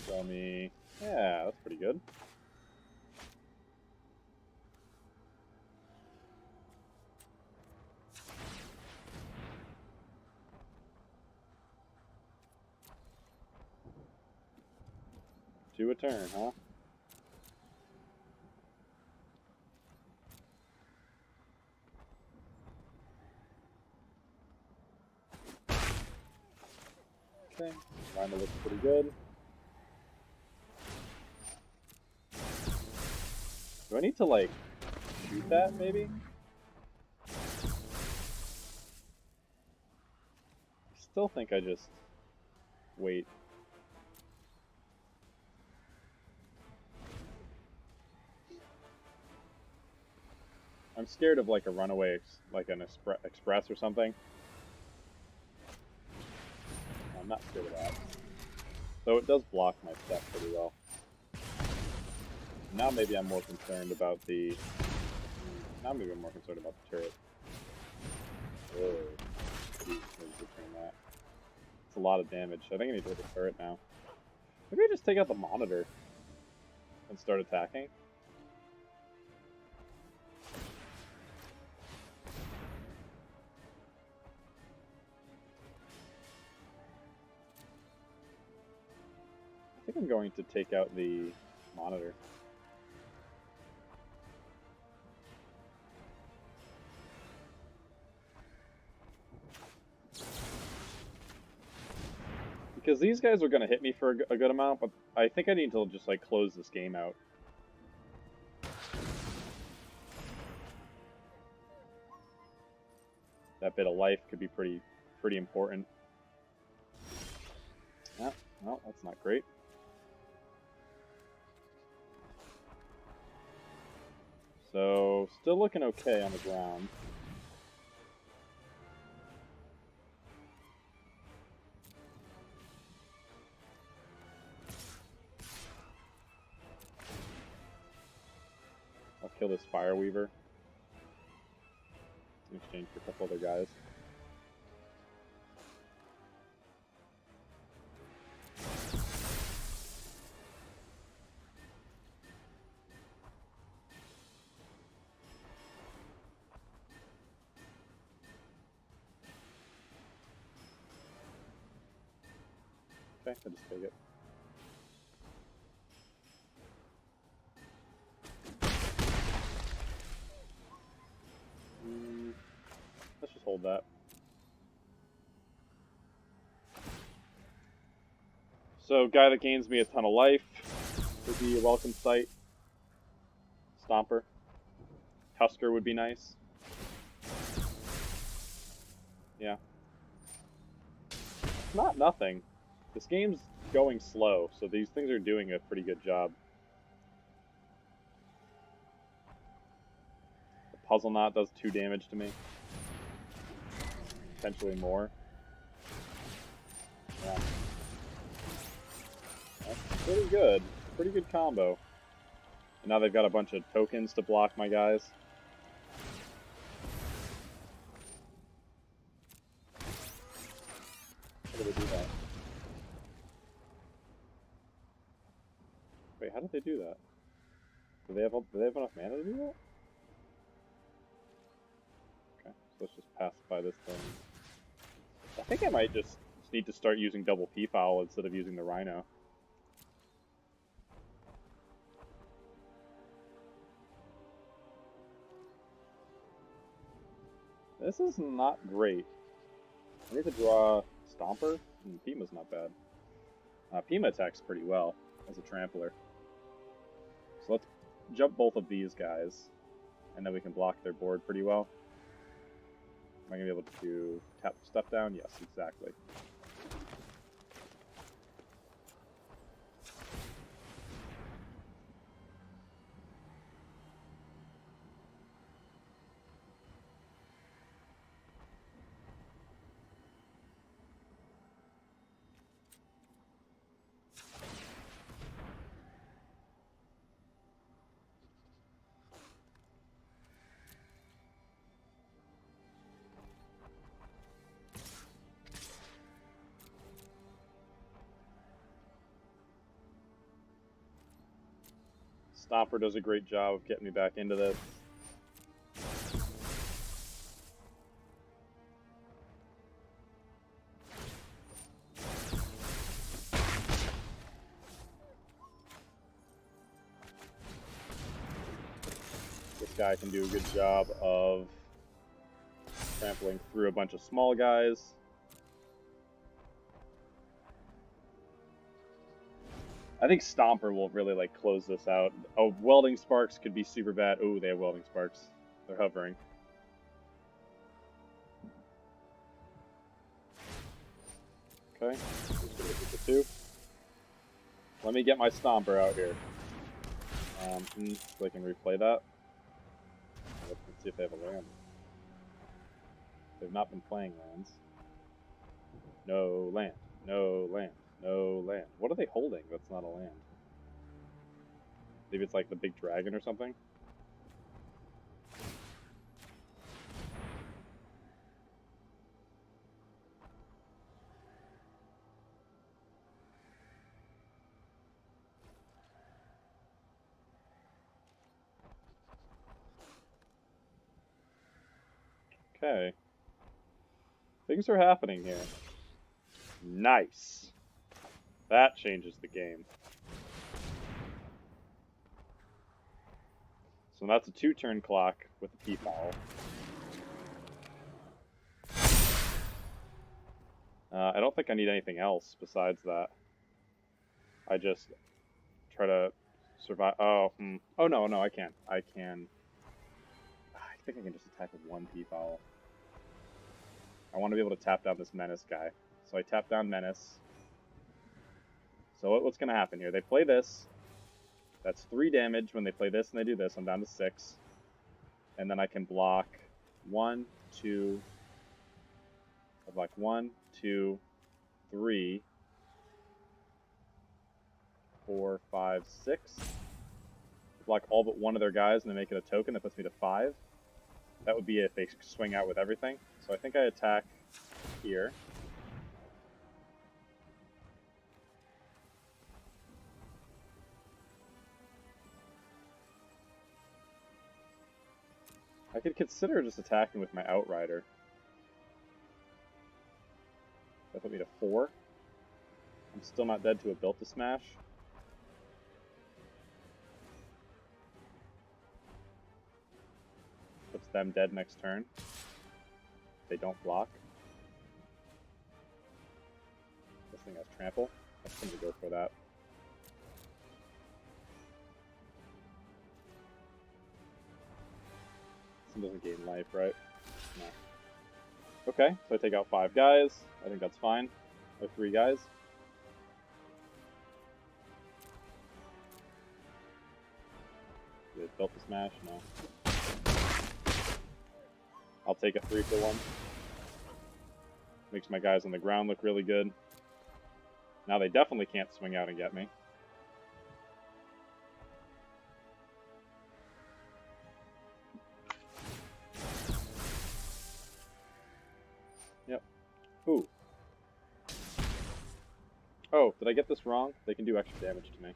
Show me. Yeah, that's pretty good. To a turn, huh? Okay, mine looks pretty good. Do I need to, like, shoot that, maybe? I still think I just wait. I'm scared of, like, a runaway, like an express or something. I'm not scared of that. Though it does block my stuff pretty well. Now maybe I'm more concerned about the... Now maybe I'm more concerned about the turret. Whoa. Maybe return that. It's a lot of damage. I think I need to hit the turret now. Maybe I just take out the monitor and start attacking. I think I'm going to take out the monitor. Because these guys are going to hit me for a good amount, but I think I need to just, like, close this game out. That bit of life could be pretty important. Yeah, well, that's not great. So, still looking okay on the ground. I'll kill this Fire Weaver in exchange for a couple other guys. Okay, I'll just take it. Let's just hold that. So, guy that gains me a ton of life would be a welcome sight. Stomper. Husker would be nice. Yeah. It's not nothing. This game's going slow, so these things are doing a pretty good job. The Puzzle Knot does 2 damage to me. Potentially more. Yeah. That's pretty good. Pretty good combo. And now they've got a bunch of tokens to block my guys. How do they do that? Wait, how did they do that? Do they have enough mana to do that? Okay, so let's just pacify this thing. I think I might just need to start using double P-Foul instead of using the Rhino. This is not great. I need to draw Stomper, and Pima's not bad. Pima attacks pretty well as a trampler. So let's jump both of these guys, and then we can block their board pretty well. Am I going to be able to tap stuff down? Yes, exactly. Stomper does a great job of getting me back into this. This guy can do a good job of trampling through a bunch of small guys. I think Stomper will really like close this out. Oh, Welding Sparks could be super bad. Oh, they have Welding Sparks. They're hovering. Okay, just gonna hit the 2. Let me get my Stomper out here. So I can replay that. Let's see if they have a land. They've not been playing lands. No land. No land. No land. What are they holding that's not a land? Maybe it's like the big dragon or something? Okay. Things are happening here. Nice. That changes the game. So that's a 2-turn clock with a P-foul. I don't think I need anything else besides that. I just try to survive. Oh, Oh, no, I can't. I can. I think I can just attack with 1 P-foul. I want to be able to tap down this Menace guy. So I tap down Menace. So what's going to happen here? They play this. That's 3 damage when they play this and they do this. I'm down to 6. And then I can block 1, 2. I block 1, 2, 3, 4, 5, 6. Block all but one of their guys and then make it a token that puts me to 5. That would be if they swing out with everything. So I think I attack here. I could consider just attacking with my Outrider. That put me to 4. I'm still not dead to a Built to Smash. Puts them dead next turn. They don't block. This thing has Trample. I'm going to go for that. This one doesn't gain life, right? No. Okay, so I take out 5 guys. I think that's fine. Or 3 guys. They built the smash? No. I'll take a 3 for 1. Makes my guys on the ground look really good. Now they definitely can't swing out and get me. Yep. Ooh. Oh, did I get this wrong? They can do extra damage to me.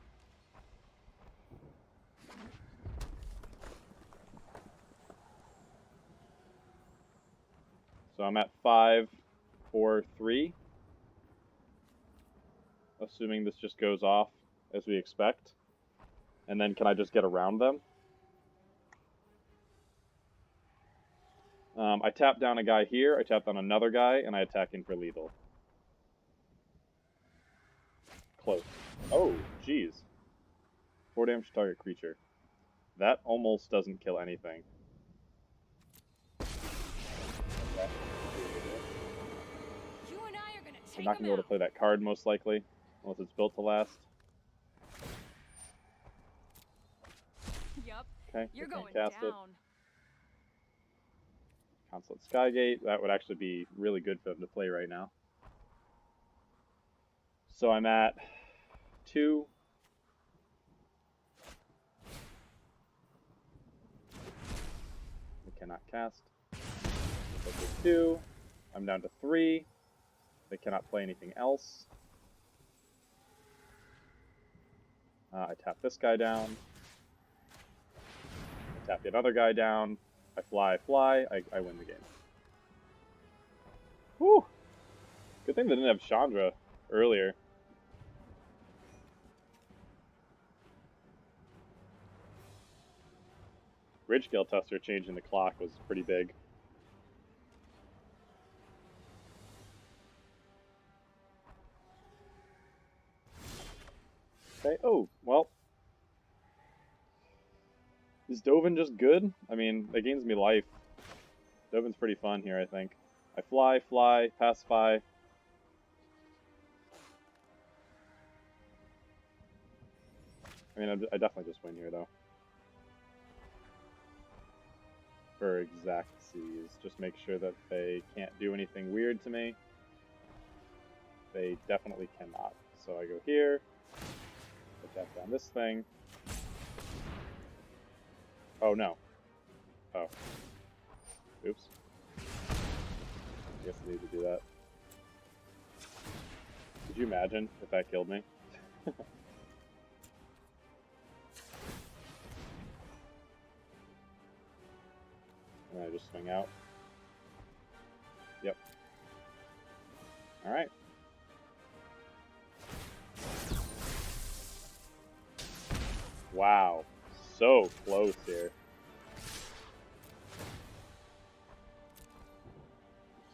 So I'm at 5, 4, 3. Assuming this just goes off as we expect. And then can I just get around them? I tap down a guy here, I tap down another guy, and I attack in for lethal. close. Oh, jeez. 4 damage to target creature. That almost doesn't kill anything. Okay. I'm not going to be able to play that card, most likely. Unless it's built to last. Yep. Okay, You're I can't going cast down. it. Consulate Skygate. That would actually be really good for them to play right now. So I'm at 2. I cannot cast. That's a 2. I'm down to 3. They cannot play anything else. I tap this guy down. I tap the other guy down. I fly, I win the game. Whew! Good thing they didn't have Chandra earlier. Ridgescale Tuster changing the clock was pretty big. Okay, oh, well. Is Dovin just good? I mean, that gains me life. Dovin's pretty fun here, I think. I fly, pacify. I mean, I definitely just win here, though. For exact C's. Just make sure that they can't do anything weird to me. They definitely cannot. So I go here. I tap down this thing. Oh, no. Oh. Oops. I guess I need to do that. Could you imagine if that killed me? And I just swing out. Yep. Alright. Wow. So close here.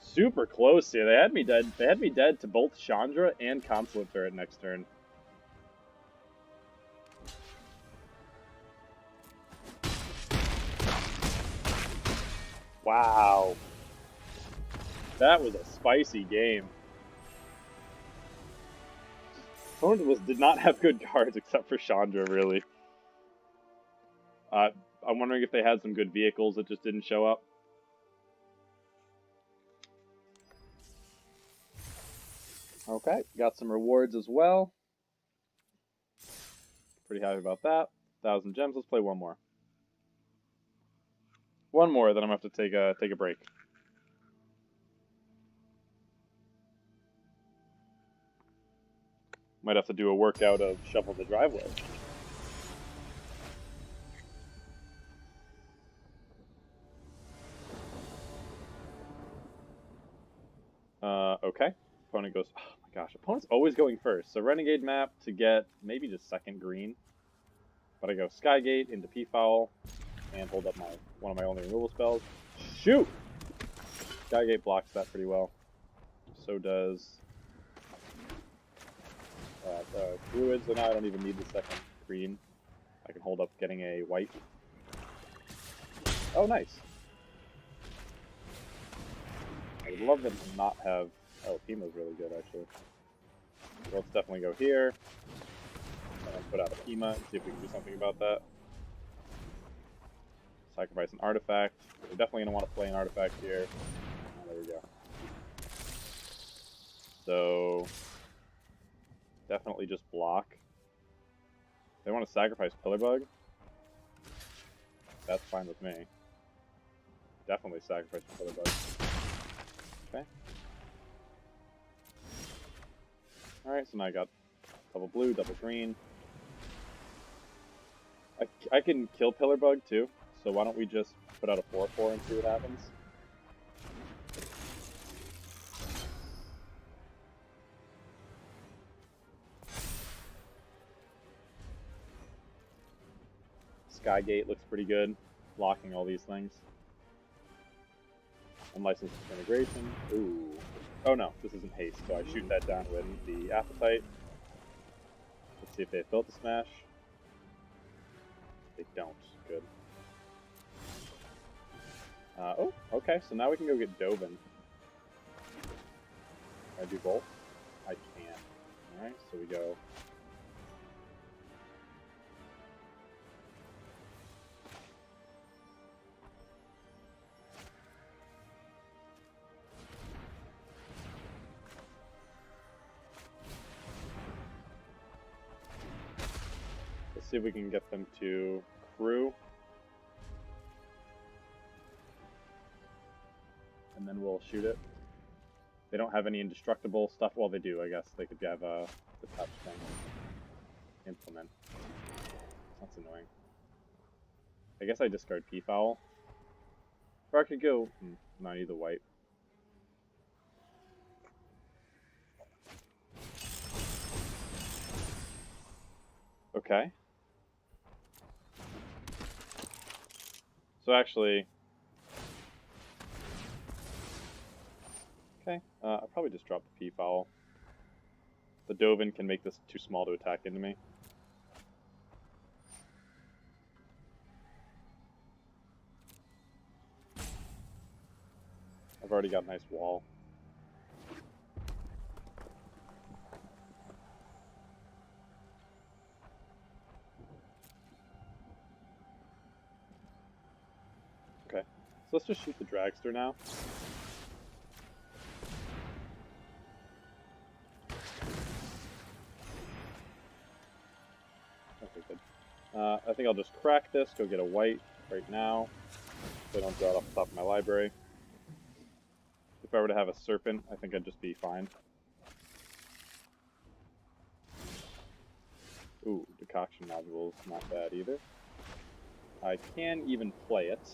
Super close here. They had me dead. They had me dead to both Chandra and Consulate Turret next turn. Wow. That was a spicy game. Opponent did not have good cards except for Chandra, really. I'm wondering if they had some good vehicles that just didn't show up. Okay, got some rewards as well. Pretty happy about that. 1,000 gems. Let's play one more. One more, then I'm gonna have to take a break. Might have to do a workout of shovel the driveway. Okay. Opponent goes. Oh my gosh, opponent's always going first. So Renegade map to get maybe just second green. But I go Skygate into Peafowl and hold up one of my only removal spells. Shoot! Skygate blocks that pretty well. So does Druids, so now I don't even need the second green. I can hold up getting a white. Oh, nice. I would love them to not have... Oh, Pima's really good, actually. So let's definitely go here. And then put out a Pima and see if we can do something about that. Sacrifice an artifact. We're definitely going to want to play an artifact here. Oh, there we go. So... definitely just block. They want to sacrifice Pillarbug. That's fine with me. Definitely sacrifice Pillarbug. Okay. Alright, so now I got double blue, double green. I can kill Pillarbug too, so why don't we just put out a 4/4 and see what happens? Skygate looks pretty good, blocking all these things. Unlicensed integration. Ooh. Oh no, this isn't haste, so I shoot that down with the appetite. see if they built the smash. They don't. Good. Oh, okay. So now we can go get Dovin. Can I do both? I can. Alright, so we go. Let's see if we can get them to crew. And then we'll shoot it. They don't have any indestructible stuff. Well, they do, I guess. They could have the touch thing. Implement. That's annoying. I guess I discard P-Foul. Or I could go... not either white. Okay. So actually... Okay, I'll probably just drop the P-Foul. The Dovin can make this too small to attack into me. I've already got a nice wall. Okay, so let's just shoot the Dragster now. Okay, good. I think I'll just crack this, go get a white right now, so I don't draw it off the top of my library. If I were to have a Serpent, I think I'd just be fine. Ooh, Decoction Module's not bad either. I can even play it.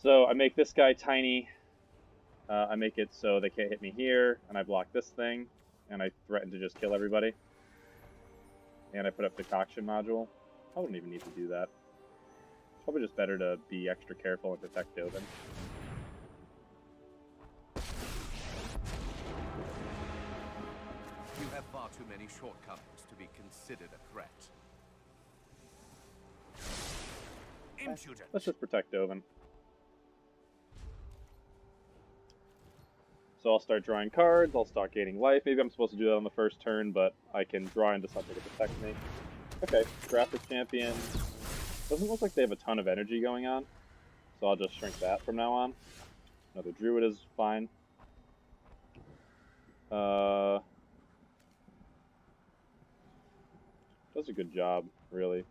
So I make this guy tiny. I make it so they can't hit me here, and I block this thing, and I threaten to just kill everybody. And I put up Decoction Module. I wouldn't even need to do that. Probably just better to be extra careful and protect Dovin. You have far too many shortcomings to be considered a threat. Impudent. Let's just protect Dovin. So I'll start drawing cards, I'll start gaining life. Maybe I'm supposed to do that on the first turn, but I can draw into something to protect me. Okay, draft this champion. Doesn't look like they have a ton of energy going on, so I'll just shrink that from now on. Another Druid is fine. Does a good job, really.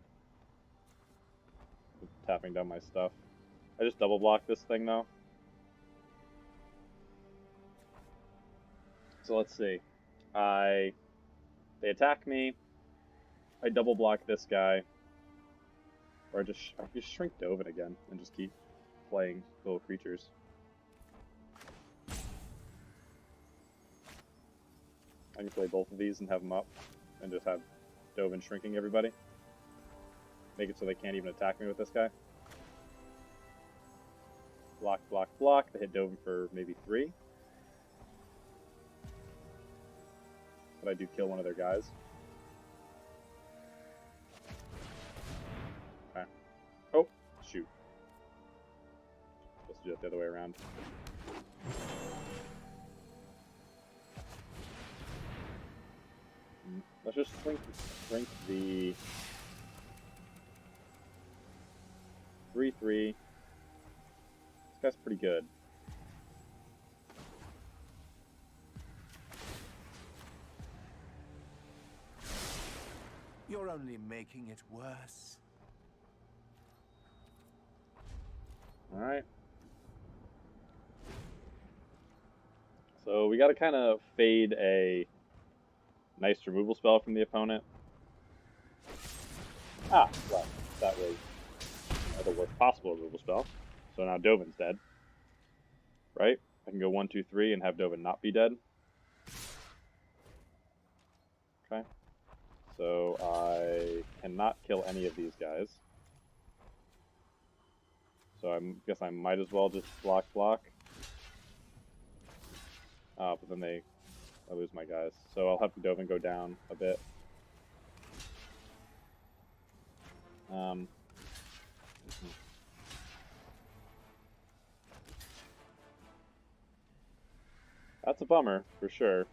Tapping down my stuff. I just double block this thing, though. So let's see. They attack me. I double block this guy. Or I just shrink Dovin again and just keep playing little creatures. I can play both of these and have them up. And just have Dovin shrinking everybody. Make it so they can't even attack me with this guy. Block, block, block. They hit Dovin for maybe 3. But I do kill one of their guys. Okay. Oh, shoot. Supposed to do it the other way around. Let's just shrink the 3/3. This guy's pretty good. You're only making it worse. Alright. So we gotta kind of fade a nice removal spell from the opponent. Ah, well, that was the worst possible removal spell. So now Dovin's dead. Right? I can go 1, 2, 3 and have Dovin not be dead. Okay. So I cannot kill any of these guys. So I guess I might as well just block. But then they I lose my guys. So I'll have Dovin go down a bit. That's a bummer, for sure.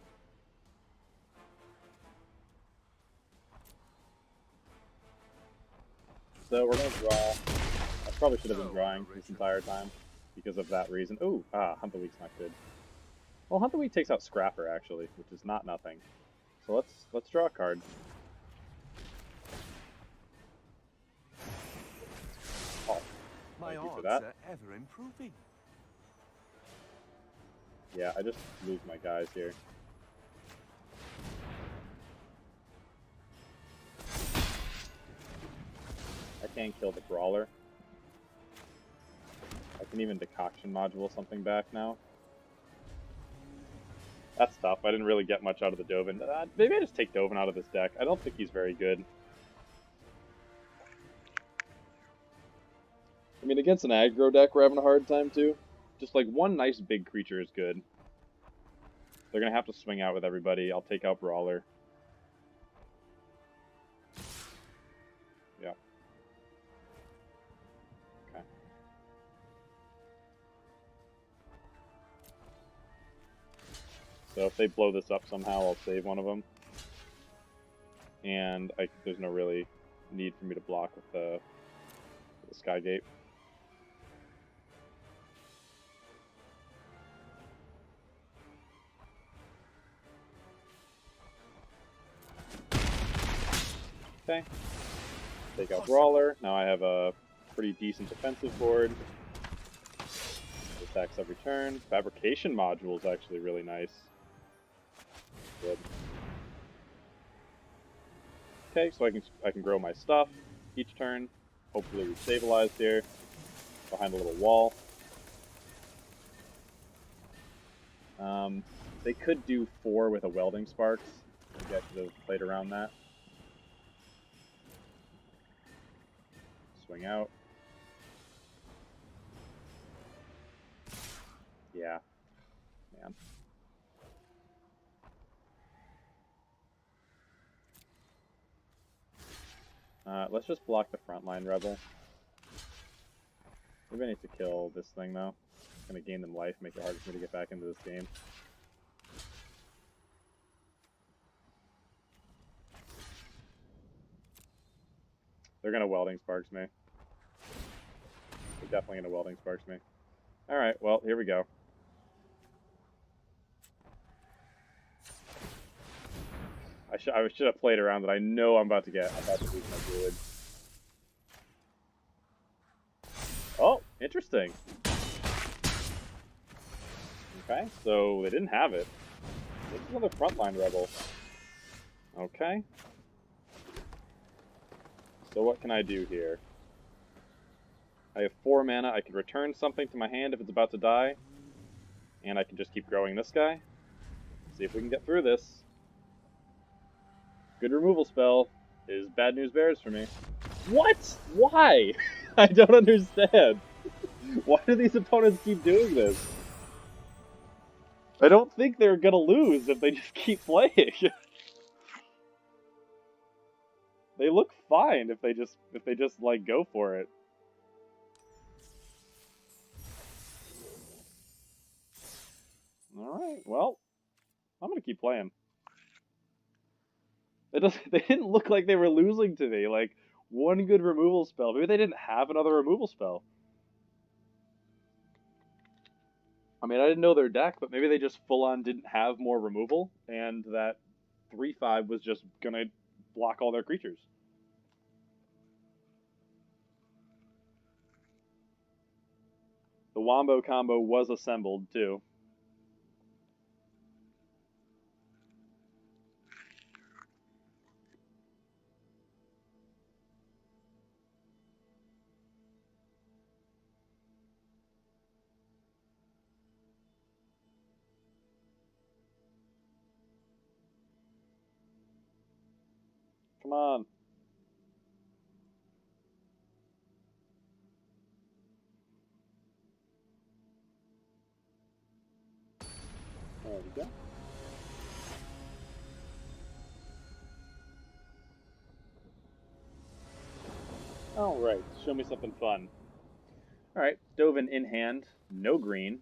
So we're going to draw. I probably should have been drawing this entire time because of that reason. Ooh, Hunt the Week's not good. Well, Hunt the Week takes out Scrapper, actually, which is not nothing. So let's draw a card. Oh, My thank you for odds that. are ever improving. Yeah, I just lose my guys here. I can't kill the Brawler. I can even Decoction Module something back now. That's tough. I didn't really get much out of the Dovin. Maybe I just take Dovin out of this deck. I don't think he's very good. I mean, against an aggro deck, we're having a hard time, too. Just, like, one nice big creature is good. They're going to have to swing out with everybody. I'll take out Brawler. Yeah. Okay. So if they blow this up somehow, I'll save one of them. And there's no really need for me to block with the Skygate. Okay. Take out Brawler. Now I have a pretty decent defensive board. Attacks every turn. Fabrication Module is actually really nice. Good. Okay, so I can grow my stuff each turn. Hopefully we stabilized here. Behind a little wall. They could do 4 with a Welding Sparks. Maybe I should have played around that. Swing out. Yeah. Man. Let's just block the frontline Rebel. Maybe I need to kill this thing, though. It's going to gain them life, make it hard for me to get back into this game. They're going to Welding Sparks me. They're definitely going to Welding Sparks me. Alright, well, here we go. I should have played around that. I know I'm about to lose my Druid. Oh, interesting. Okay, so they didn't have it. This is another frontline Rebel. Okay. So what can I do here? I have 4 mana. I can return something to my hand if it's about to die. And I can just keep growing this guy. See if we can get through this. Good removal spell is bad news bears for me. What? Why? I don't understand. Why do these opponents keep doing this? I don't think they're gonna lose if they just keep playing. They look fine if they just like go for it. All right, well, I'm gonna keep playing. They didn't look like they were losing to me. Like, one good removal spell. Maybe they didn't have another removal spell. I mean, I didn't know their deck, but maybe they just full-on didn't have more removal, and that 3/5 was just gonna block all their creatures. The Wombo combo was assembled, too. Come on. There we go. Alright, show me something fun. Alright, Dovin in hand, no green.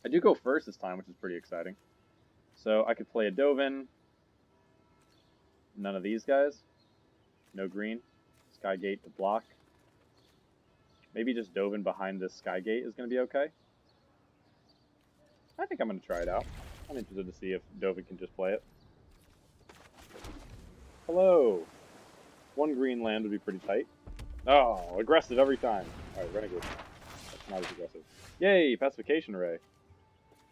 I do go first this time, which is pretty exciting. So I could play a Dovin. None of these guys. No green. Skygate to block. Maybe just Dovin behind this Skygate is going to be okay. I think I'm going to try it out. I'm interested to see if Dovin can just play it. Hello! One green land would be pretty tight. Oh, aggressive every time. Alright, Renegade. That's not as aggressive. Yay, Pacification Array.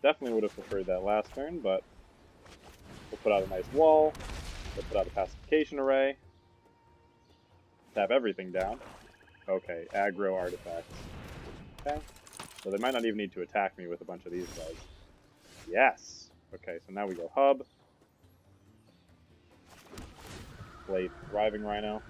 Definitely would have preferred that last turn, but we'll put out a nice wall. We'll put out a Pacification Array. Tap everything down. Okay, aggro artifacts. Okay. So they might not even need to attack me with a bunch of these guys. Yes! Okay, so now we go hub. Play Thriving Rhino.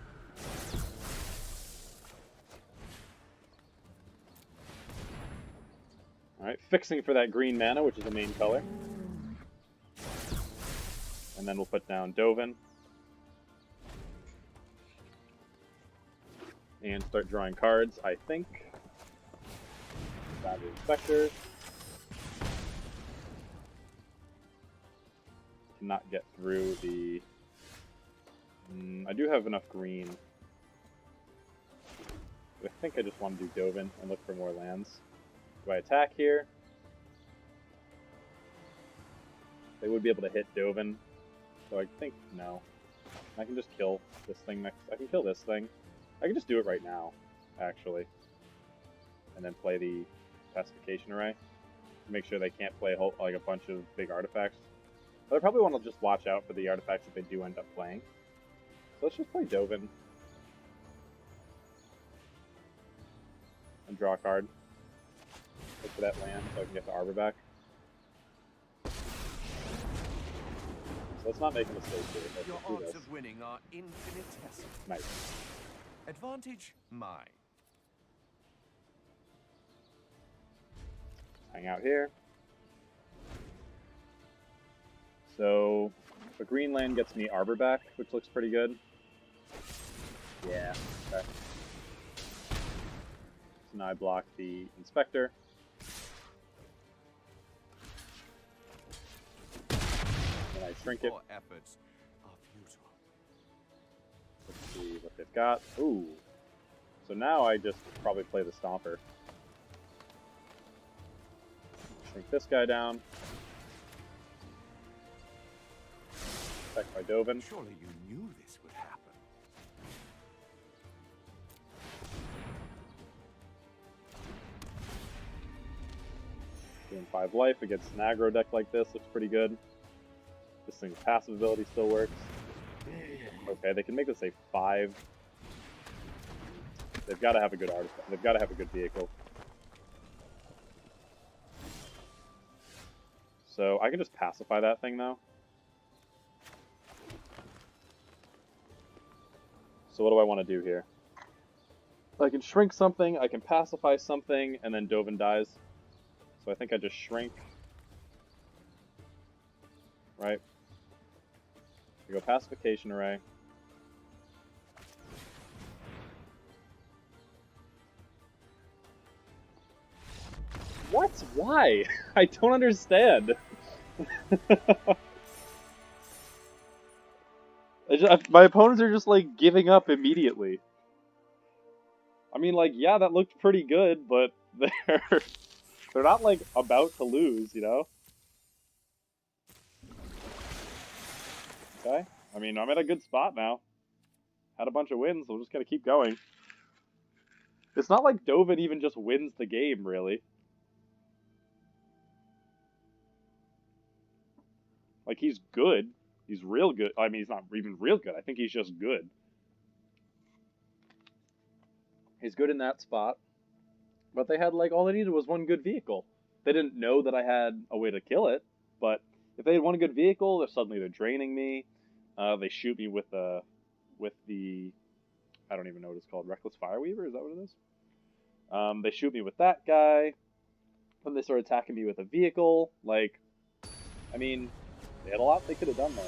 Alright, fixing for that green mana, which is the main color. And then we'll put down Dovin. And start drawing cards, I think. Grab the Inspector. Cannot get through the... I do have enough green. I think I just want to do Dovin and look for more lands. Do I attack here? They would be able to hit Dovin. So I think no. I can just kill this thing next. I can kill this thing. I can just do it right now, actually. And then play the Pacification Array. Make sure they can't play a bunch of big artifacts. But I probably want to just watch out for the artifacts that they do end up playing. So let's just play Dovin. And draw a card. Look for that land so I can get the Arbor back. So let's not make a mistake here. Your odds of winning are infinitesimal. Nice. Advantage mine. Hang out here. So, the green land gets me Arbor back, which looks pretty good. Yeah, okay. So now I block the Inspector. And I shrink it. Your efforts are futile. Let's see what they've got. Ooh. So now I just probably play the Stomper. Shrink this guy down. Attack by Dovin. Surely you knew this would happen. Doing 5 life against an aggro deck like this looks pretty good. This thing's passive ability still works. Okay, they can make this a 5. They've got to have a good artifact. They've got to have a good vehicle. So I can just pacify that thing now. So what do I want to do here? I can shrink something, I can pacify something, and then Dovin dies. So I think I just shrink. Right? We go Pacification Array. What? Why? I don't understand. My opponents are just like giving up immediately. I mean, like, yeah, that looked pretty good, but they're not like about to lose, you know? Okay. I mean, I'm at a good spot now. Had a bunch of wins, so we're just gonna keep going. It's not like Dovin even just wins the game, really. Like, he's good. He's real good. I mean, he's not even real good. I think he's just good. He's good in that spot. But they had, like, all they needed was one good vehicle. They didn't know that I had a way to kill it, but if they had one good vehicle, they're draining me. They shoot me with the, I don't even know what it's called, Reckless Fireweaver? Is that what it is? They shoot me with that guy. Then they start attacking me with a vehicle. Like, I mean, they had a lot they could have done there.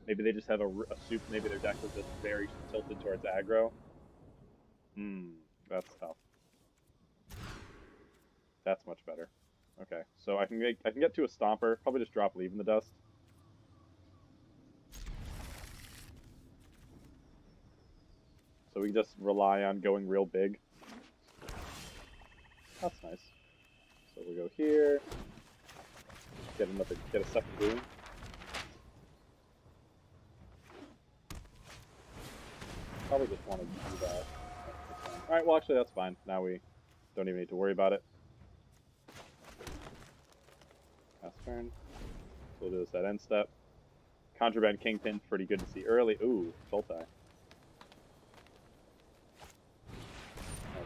Maybe they just have a soup. Maybe their deck was just very tilted towards aggro. That's tough. That's much better. Okay, so I can get to a Stomper. Probably just drop Leave in the Dust. So we just rely on going real big. That's nice. So we go here. Get a second boom. Probably just want to do that. Alright, well actually that's fine. Now we don't even need to worry about it. Last turn. So we'll do this at end step. Contraband Kingpin's pretty good to see early. Ooh, Sultai.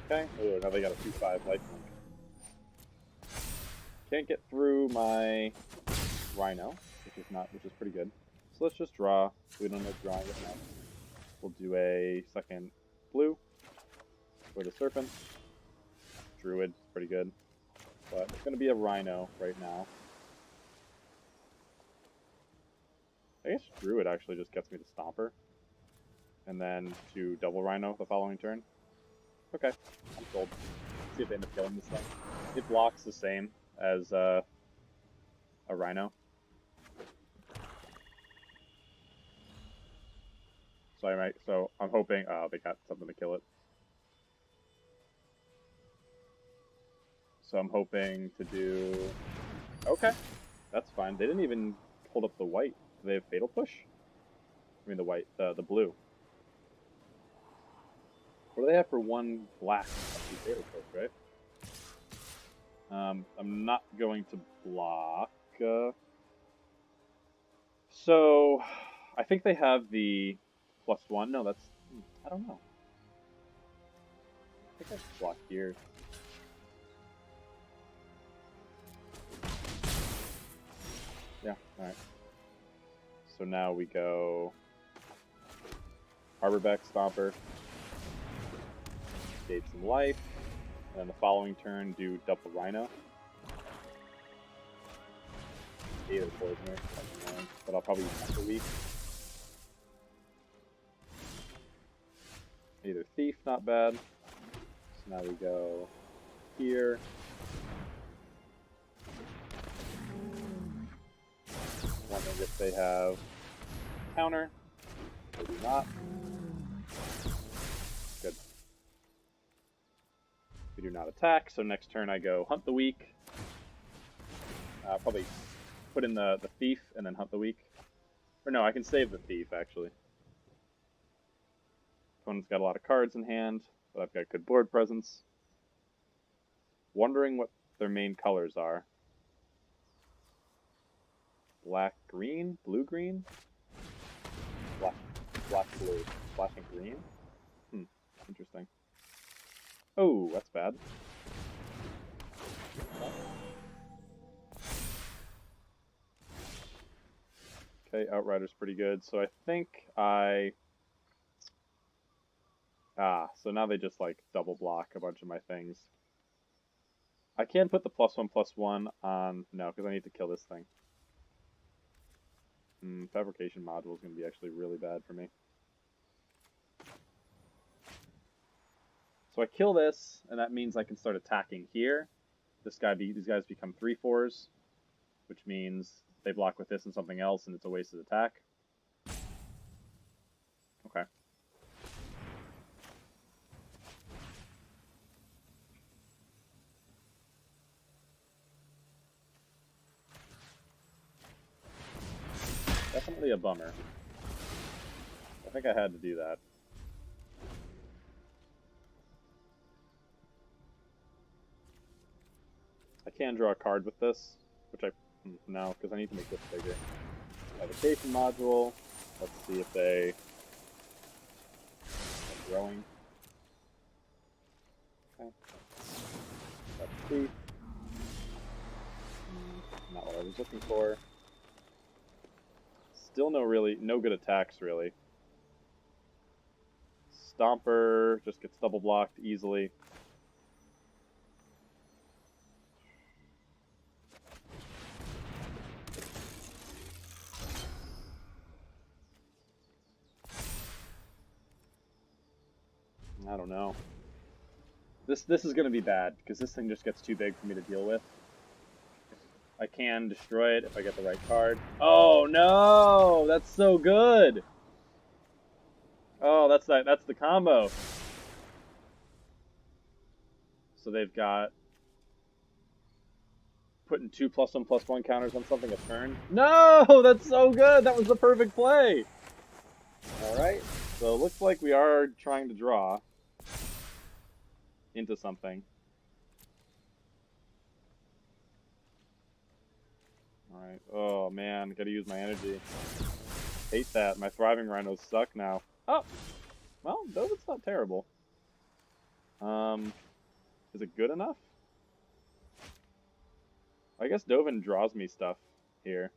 Okay. Ooh, now they got a 2/5 lifelink. Can't get through my Rhino, which is pretty good. So let's just draw. We don't know drawing it now. We'll do a second blue for the Serpent. Druid, pretty good. But it's going to be a Rhino right now. I guess Druid actually just gets me to Stomper. And then to double Rhino the following turn. Okay, I'm sold. Let's see if they end up killing this thing. It blocks the same as a Rhino. So I'm hoping, oh, they got something to kill it. So I'm hoping to do, okay, that's fine. They didn't even hold up the white. Do they have Fatal Push? I mean the white, the blue. What do they have for one black? Fatal Push, right? I'm not going to block. So I think they have the +1. No, that's, I don't know. I think I should block here. Yeah, alright. So now we go Arborback Stomper, save some life, and then the following turn do double Rhino. Either Poisoner, but I'll probably use Hunter Weak. Either Thief, not bad. So now we go here. Wondering if they have counter. They do not. Good. We do not attack, so next turn I go Hunt the Weak. Probably put in the Thief and then Hunt the Weak. Or no, I can save the Thief, actually. Opponent's got a lot of cards in hand, but I've got good board presence. Wondering what their main colors are. Black, green, blue, green? Black, blue, flashing green? Interesting. Oh, that's bad. Okay, Outrider's pretty good. So I think so now they just like double block a bunch of my things. I can put the +1/+1 on, no, because I need to kill this thing. Fabrication module is going to be actually really bad for me. So I kill this, and that means I can start attacking here. These guys become 3/4s, which means they block with this and something else, and it's a wasted attack. Okay. Definitely a bummer. I think I had to do that. I can draw a card with this, which no, because I need to make this bigger. Fabrication module. Let's see if they are growing. Okay. That's Thief. Not what I was looking for. Still no good attacks really. Stomper just gets double blocked easily. I don't know. This is gonna be bad because this thing just gets too big for me to deal with. I can destroy it if I get the right card. Oh no, that's so good. Oh, that's the combo. So they've got putting 2+1/+1 counters on something a turn. No, that's so good. That was the perfect play. All right. So it looks like we are trying to draw into something. Alright. Oh man, gotta use my energy. Hate that. My thriving rhinos suck now. Oh! Well, Dovin's not terrible. Is it good enough? I guess Dovin draws me stuff here.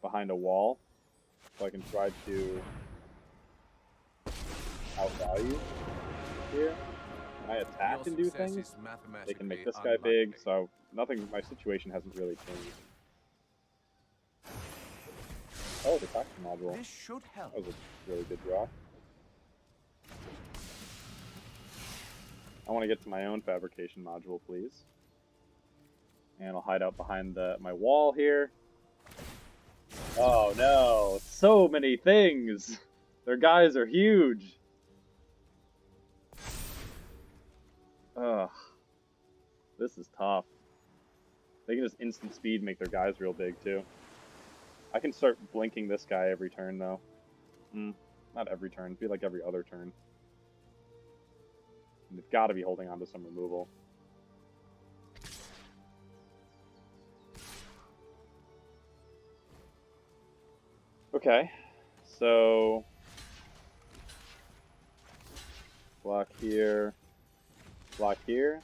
Behind a wall. So I can try to outvalue here. Can I attack and do things? They can make this guy big, so nothing, my situation hasn't really changed. Oh, the faction module. This should help. That was a really good draw. I want to get to my own fabrication module, please. And I'll hide out behind my wall here. Oh no, so many things! Their guys are huge! Ugh. This is tough. They can just instant speed make their guys real big too. I can start blinking this guy every turn though. Not every turn, it'd be like every other turn. And they've got to be holding on to some removal. Okay, so block here, block here.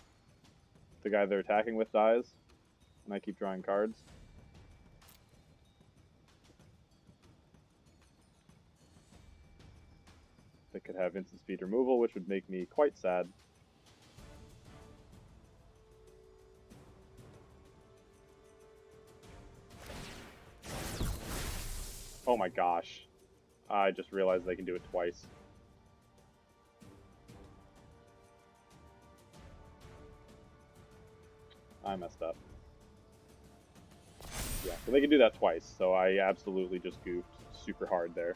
The guy they're attacking with dies, and I keep drawing cards. They could have instant speed removal, which would make me quite sad. Oh my gosh. I just realized they can do it twice. I messed up. Yeah, so they can do that twice, so I absolutely just goofed super hard there.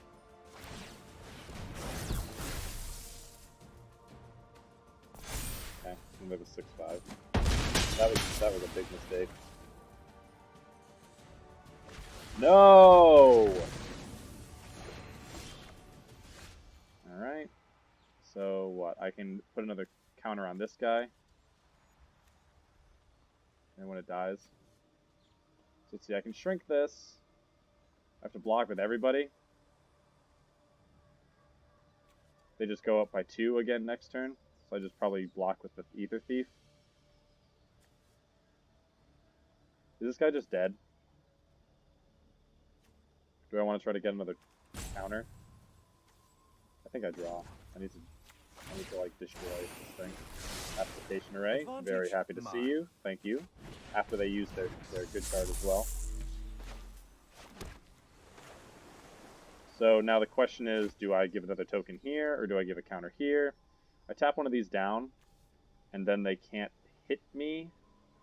Okay, and they have a 6/5. That was a big mistake. No! Alright. So what? I can put another counter on this guy. And when it dies. So let's see, I can shrink this. I have to block with everybody. They just go up by 2 again next turn. So I just probably block with the Ether Thief. Is this guy just dead? Do I want to try to get another counter? I think I draw. I need to like destroy this thing. Application array. Very happy to see you. Thank you. After they use their good card as well. So now the question is, do I give another token here, or do I give a counter here? I tap one of these down, and then they can't hit me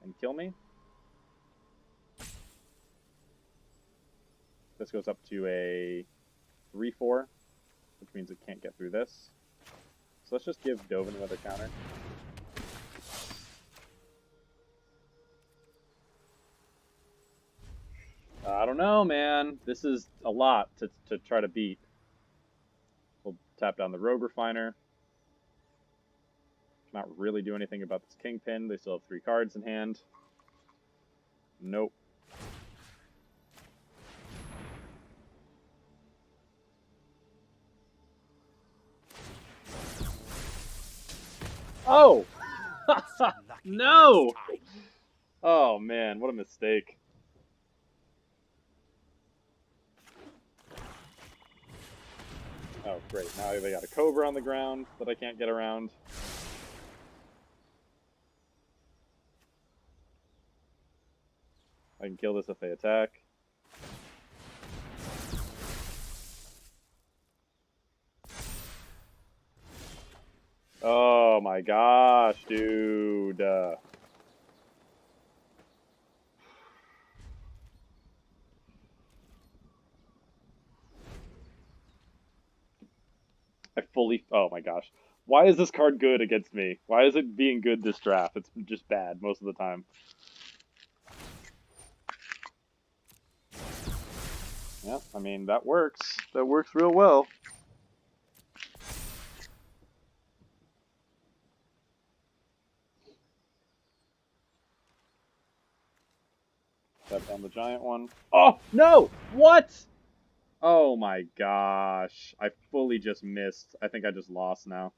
and kill me. This goes up to a 3/4, which means it can't get through this. So let's just give Dovin another counter. I don't know, man. This is a lot to try to beat. We'll tap down the Rogue Refiner. Not really do anything about this Kingpin. They still have 3 cards in hand. Nope. Oh! No! Oh man, what a mistake. Oh great, now they got a Cobra on the ground that I can't get around. I can kill this if they attack. my gosh, dude. Oh my gosh. Why is this card good against me? Why is it being good this draft? It's just bad most of the time. Yeah, I mean, that works. That works real well. Step down the giant one. Oh, no! What? Oh my gosh. I fully just missed. I think I just lost now.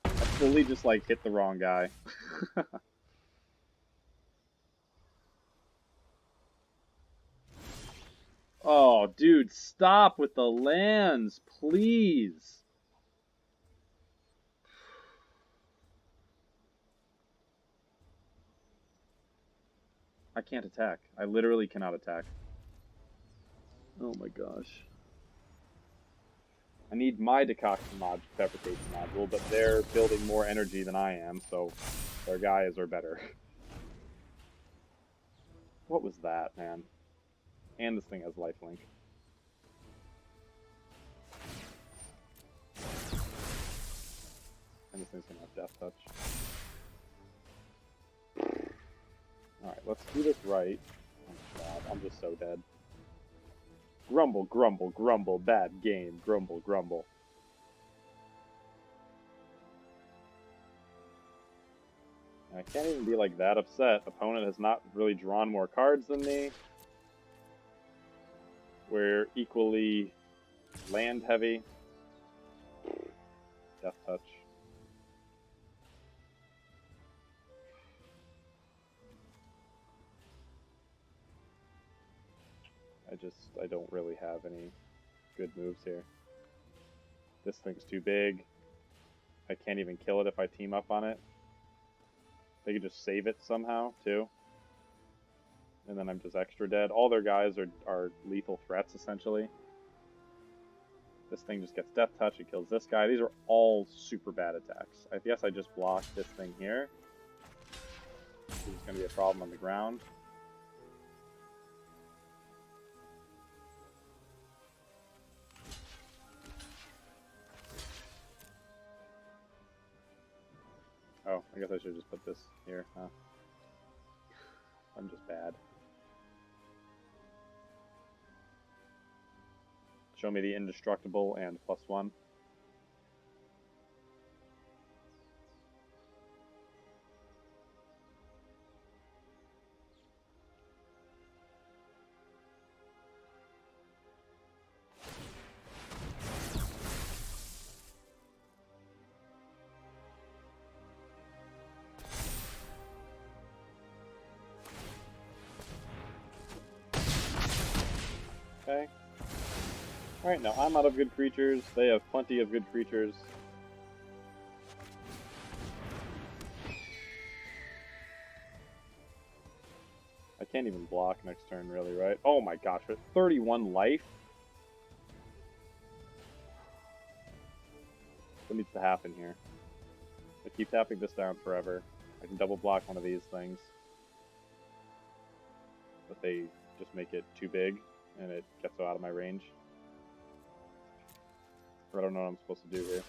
I fully just, like, hit the wrong guy. Oh, dude, stop with the lands, please. I can't attack. I literally cannot attack. Oh my gosh. I need my decoction fabrication module, but they're building more energy than I am, so their guys are better. What was that, man? And this thing has lifelink. And this thing's gonna have death touch. Alright, let's do this right. Oh god, I'm just so dead. Grumble, grumble, grumble, bad game. Grumble, grumble. I can't even be like that upset. Opponent has not really drawn more cards than me. We're equally land heavy. Death touch. I don't really have any good moves here. This thing's too big. I can't even kill it if I team up on it. They could just save it somehow, too. And then I'm just extra dead. All their guys are lethal threats, essentially. This thing just gets death touch, it kills this guy. These are all super bad attacks. I guess I just blocked this thing here. This is going to be a problem on the ground. Oh, I guess I should just put this here, huh? I'm just bad. Show me the indestructible and +1. Okay. Alright, now I'm out of good creatures. They have plenty of good creatures. I can't even block next turn, really, right? Oh my gosh, with 31 life? What needs to happen here? I keep tapping this down forever. I can double block one of these things. But they just make it too big, and it gets out of my range. I don't know what I'm supposed to do here.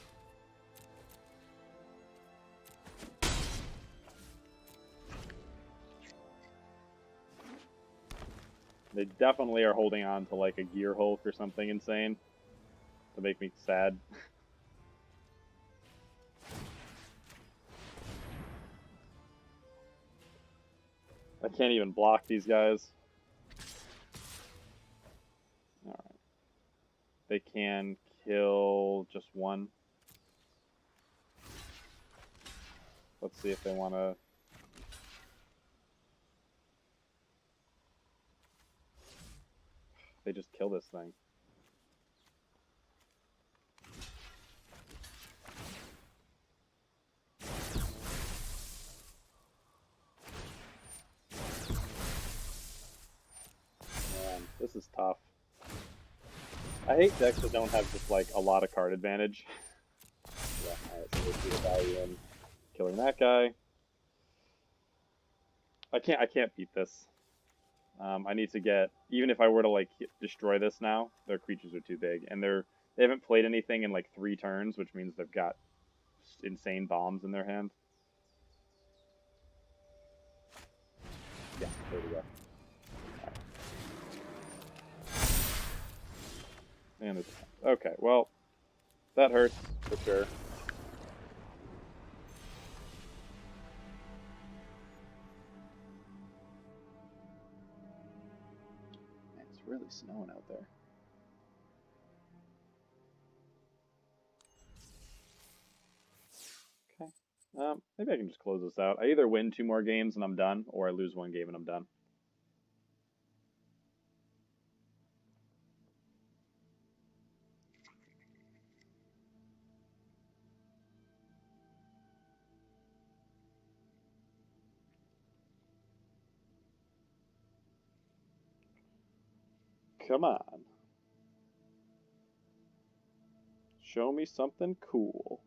They definitely are holding on to like a Gear Hulk or something insane to make me sad. I can't even block these guys. Alright. They can kill just one. Let's see if they want to... They just kill this thing. Man, this is tough. I hate decks that don't have just like a lot of card advantage. Yeah, alright, so let's see the value in killing that guy. I can't beat this. I need to get, even if I were to like destroy this now, their creatures are too big, and they haven't played anything in like 3 turns, which means they've got insane bombs in their hand. Yeah, there we go. Right. And it's okay. Well, that hurts for sure. Man, it's really snowing out there. Okay. Maybe I can just close this out. I either win 2 more games and I'm done, or I lose 1 game and I'm done. Come on. Show me something cool.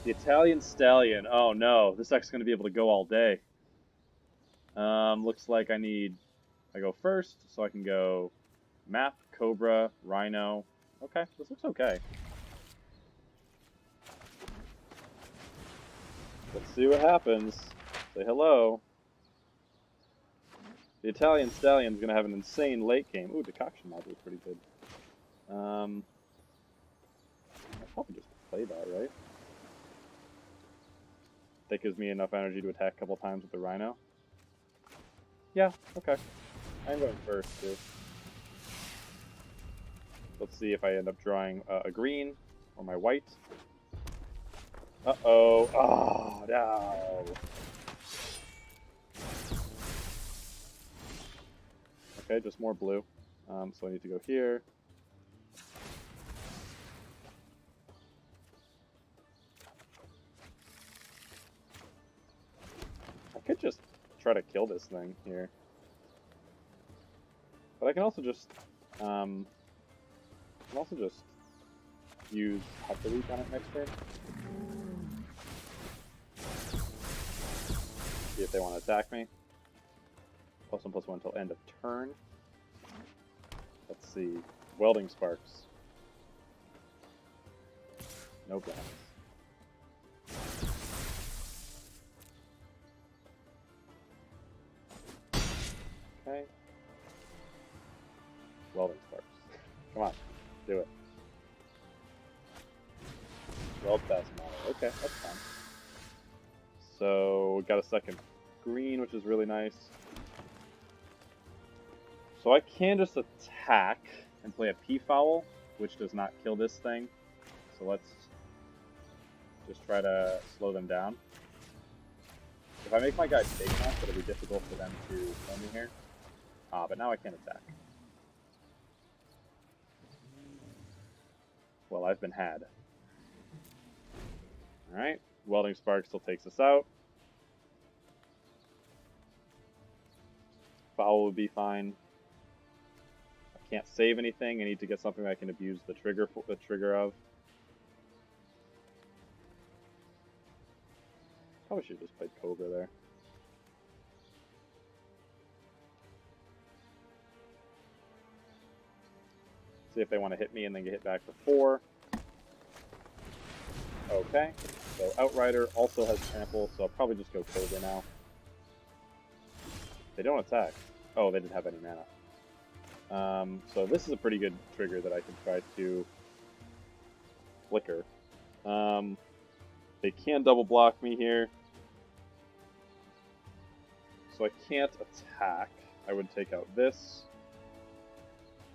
The Italian Stallion. Oh no, this deck's going to be able to go all day. Looks like I go first, so I can go Map, Cobra, Rhino. Okay, this looks okay. Let's see what happens. Say hello. The Italian Stallion's going to have an insane late game. Ooh, Decoction Module is pretty good. I'll probably just play that, right? That gives me enough energy to attack a couple times with the Rhino. Yeah, okay. I'm going first, too. Let's see if I end up drawing a green or my white. Uh-oh. Oh, no. Okay, just more blue. So I need to go here. I could just try to kill this thing here. But I can also just use Hyper Leap on it next turn. See if they want to attack me. +1/+1 until end of turn. Let's see. Welding Sparks. No blocks. Okay. Welding Sparks. Come on. Do it. Weld fast model. Okay, that's fine. So, we got a second green, which is really nice. So I can just attack and play a Peafowl, which does not kill this thing. So let's just try to slow them down. If I make my guys big enough, it'll be difficult for them to kill me here. Ah, but now I can't attack. Well, I've been had. Alright, Welding Spark still takes us out. Foul would be fine. I can't save anything. I need to get something I can abuse the trigger of. Probably should have just played Cobra there. See if they want to hit me and then get hit back for 4. Okay, so Outrider also has Trample, so I'll probably just go Cobra now. They don't attack. Oh, they didn't have any mana. So this is a pretty good trigger that I can try to flicker. They can double block me here. So I can't attack. I would take out this.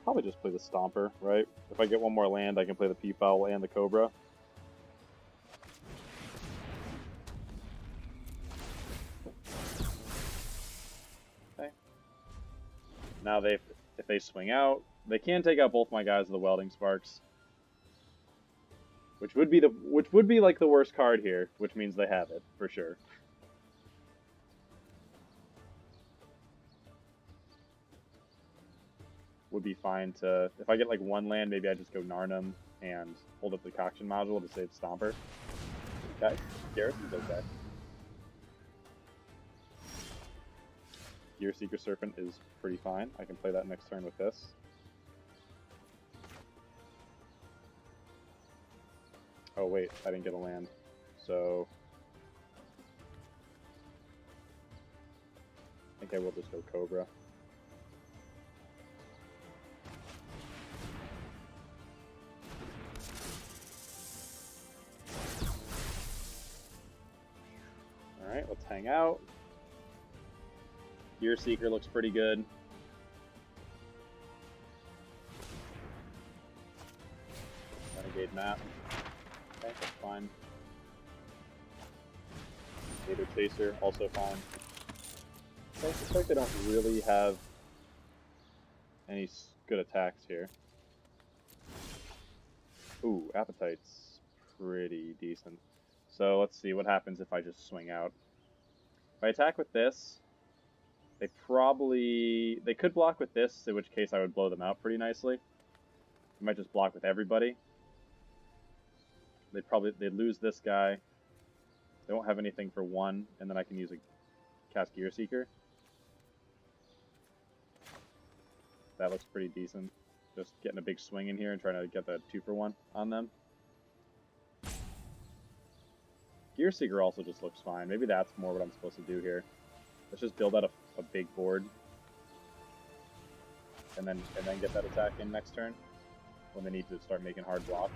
Probably just play the Stomper, right? If I get one more land, I can play the Peafowl and the Cobra. Okay. Now if they swing out, they can take out both my guys with the welding sparks, which would be like the worst card here, which means they have it for sure. Would be fine to, if I get like one land, maybe I just go Narnum and hold up the Coction module to save Stomper. Okay, Garrison's okay. Gear Seeker Serpent is pretty fine. I can play that next turn with this. Oh wait, I didn't get a land. So I think I will just go Cobra. Alright, let's hang out. Gear Seeker looks pretty good. Renegade map. Okay, that's fine. Gator Chaser, also fine. Okay, looks like they don't really have any good attacks here. Ooh, Appetite's pretty decent. So let's see what happens if I just swing out. If I attack with this, they could block with this, in which case I would blow them out pretty nicely. I might just block with everybody. They'd lose this guy. They won't have anything for one, and then I can use a cast Gear Seeker. That looks pretty decent. Just getting a big swing in here and trying to get that 2-for-1 on them. Gear Seeker also just looks fine. Maybe that's more what I'm supposed to do here. Let's just build out a big board, and then get that attack in next turn when they need to start making hard blocks.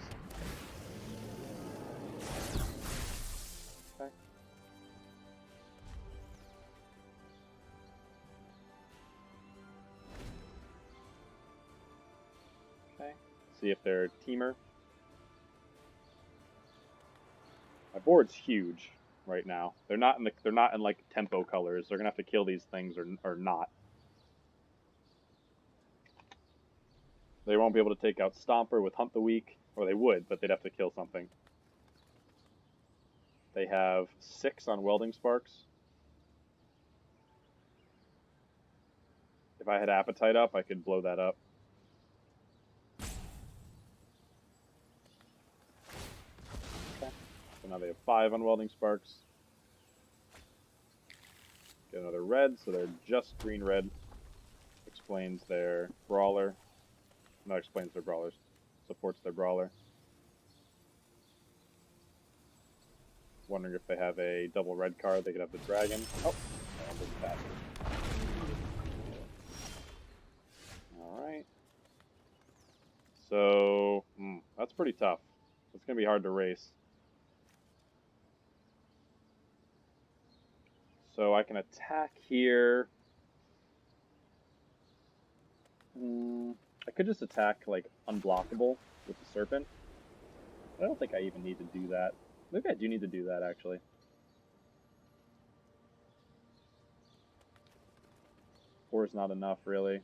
Okay. Okay. See if they're teamer. My board's huge right now. They're not in like tempo colors. They're gonna have to kill these things or not. They won't be able to take out Stomper with Hunt the Weak, or they would, but they'd have to kill something. They have 6 on Welding Sparks. If I had Appetite up, I could blow that up. Okay. So now they have 5 on Welding Sparks. Get another red, so they're just green-red. Explains their Brawler. No, explains their Brawlers. Supports their Brawler. Wondering if they have a double red card, they could have the Dragon. Oh, that one pass it. Alright. So, that's pretty tough. It's going to be hard to race. So I can attack here. I could just attack, like, unblockable with the Serpent. I don't think I even need to do that. Maybe I do need to do that, actually. Four is not enough, really.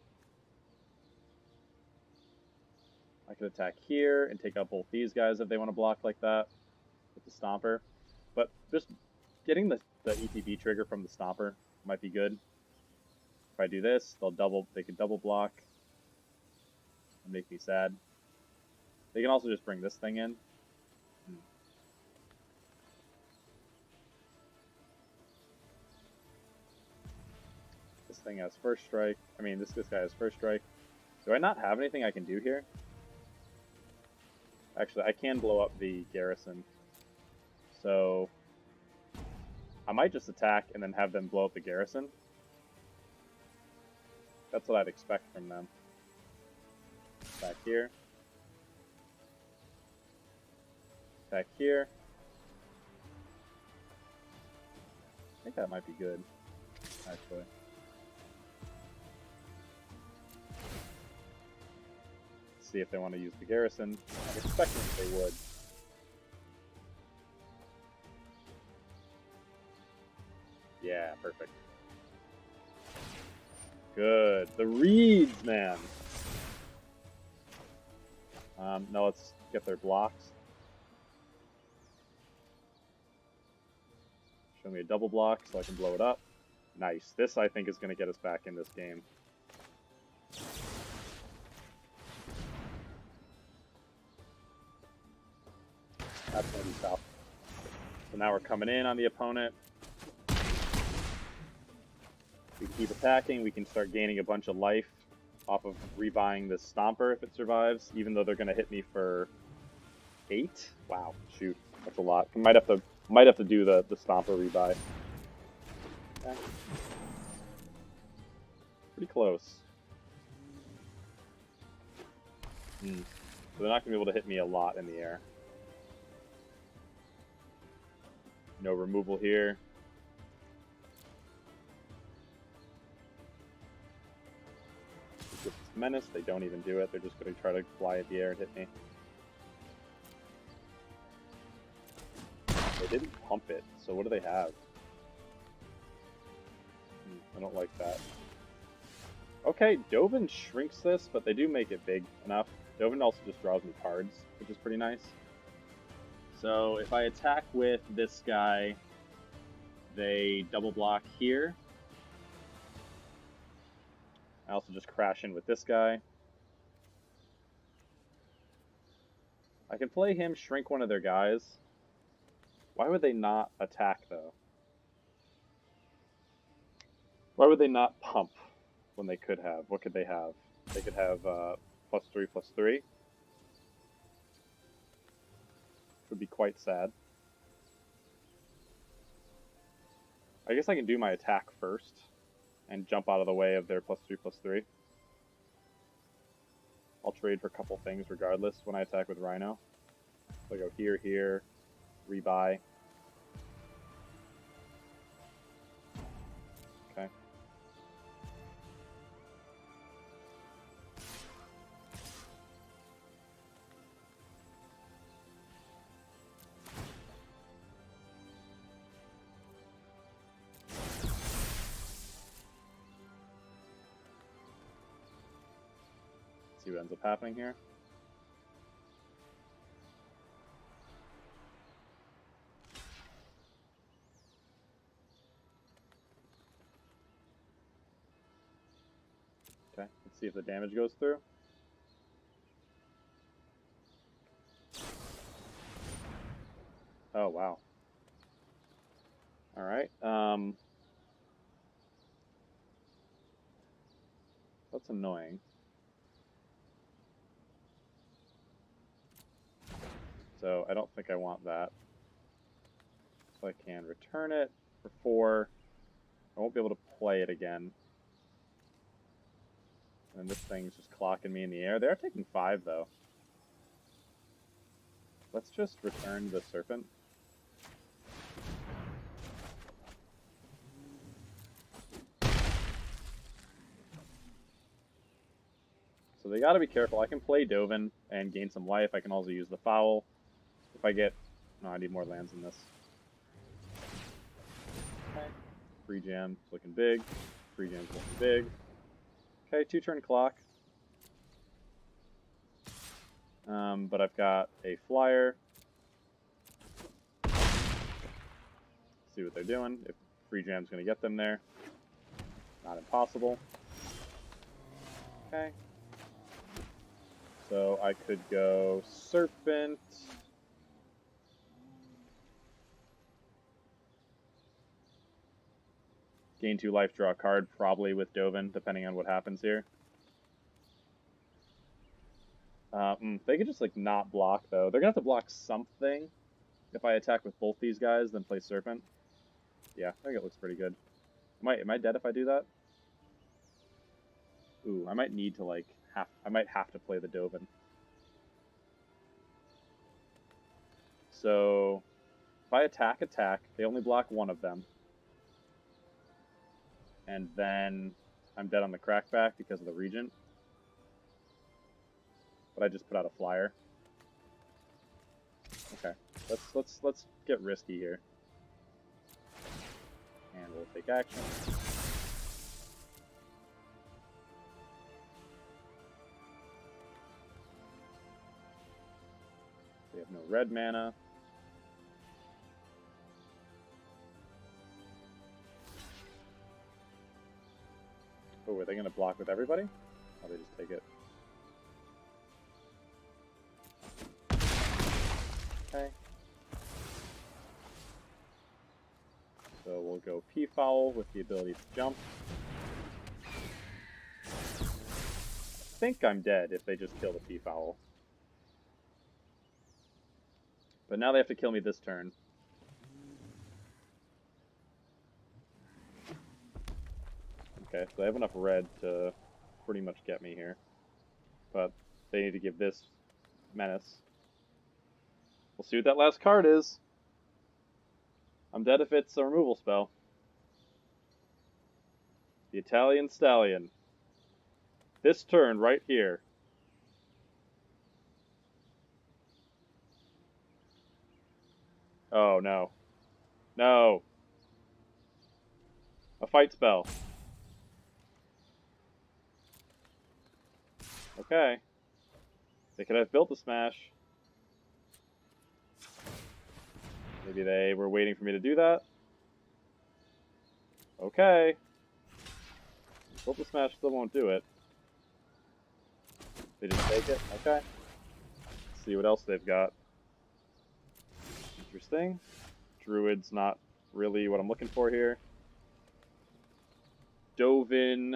I could attack here and take out both these guys if they want to block like that with the Stomper. But just getting the ETB trigger from the Stomper might be good. If I do this, they can double block and make me sad. They can also just bring this thing in. This thing has first strike. I mean, this guy has first strike. Do I not have anything I can do here? Actually, I can blow up the garrison. So I might just attack and then have them blow up the garrison. That's what I'd expect from them. Back here. Back here. I think that might be good, actually. See if they want to use the garrison. I'm expecting that they would. Yeah, perfect. good. The reeds, man. Now let's get their blocks. Show me a double block so I can blow it up. Nice. This, I think, is going to get us back in this game. That's going to be tough. So now we're coming in on the opponent. We can keep attacking. We can start gaining a bunch of life off of rebuying this Stomper if it survives, even though they're going to hit me for 8. Wow, shoot, that's a lot. Might have to do the Stomper rebuy. Okay. Pretty close. So they're not going to be able to hit me a lot in the air. No removal here. This is Menace. They don't even do it. They're just going to try to fly at the air and hit me. They didn't pump it, so what do they have? I don't like that. Okay, Dovin shrinks this, but they do make it big enough. Dovin also just draws me cards, which is pretty nice. So if I attack with this guy, they double block here. I also just crash in with this guy. I can play him, shrink one of their guys. Why would they not attack, though? Why would they not pump when they could have? What could they have? They could have +3/+3. Would be quite sad. I guess I can do my attack first and jump out of the way of their +3/+3. I'll trade for a couple things regardless when I attack with Rhino. So I go here, here, rebuy. Okay. See what ends up happening here. Okay, let's see if the damage goes through. Oh, wow. Alright, that's annoying. So I don't think I want that. So I can return it for 4. I won't be able to play it again. And this thing's just clocking me in the air. They are taking 5, though. Let's just return the Serpent. So they gotta be careful. I can play Dovin and gain some life. I can also use the Foul. If I get... No, I need more lands than this. Okay. Free Jam's looking big. Free Jam's looking big. Okay, 2-turn clock. But I've got a flyer. See what they're doing. If Free Jam's going to get them there. Not impossible. Okay. So I could go Serpent. Gain 2 life, draw a card, probably with Dovin, depending on what happens here. They could just, like, not block, though. They're gonna have to block something if I attack with both these guys, then play Serpent. Yeah, I think it looks pretty good. Am I dead if I do that? Ooh, I might need to, like, I might have to play the Dovin. So, if I attack, they only block one of them. And then I'm dead on the crackback because of the Regent. But I just put out a flyer. Okay, let's get risky here. And we'll take action. red mana. Oh, are they going to block with everybody? Oh, they just take it. Okay. So we'll go Peafowl with the ability to jump. I think I'm dead if they just kill the Peafowl. But now they have to kill me this turn. Okay, so they have enough red to pretty much get me here. But they need to give this menace. We'll see what that last card is. I'm dead if it's a removal spell. The Italian Stallion. This turn right here. Oh no. No. A fight spell. Okay. They could have built a smash. Maybe they were waiting for me to do that. Okay. Built the smash still won't do it. They just take it? Okay. Let's see what else they've got. Interesting. Druid's not really what I'm looking for here. Dovin.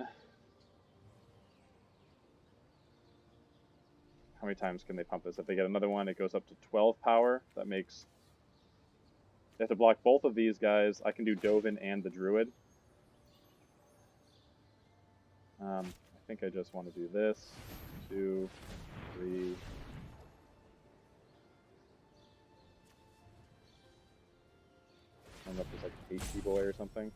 How many times can they pump this? If they get another one, it goes up to 12 power. That makes... They have to block both of these guys. I can do Dovin and the Druid. I think I just want to do this. 2, 3... I don't know if there's like a HD boy or something.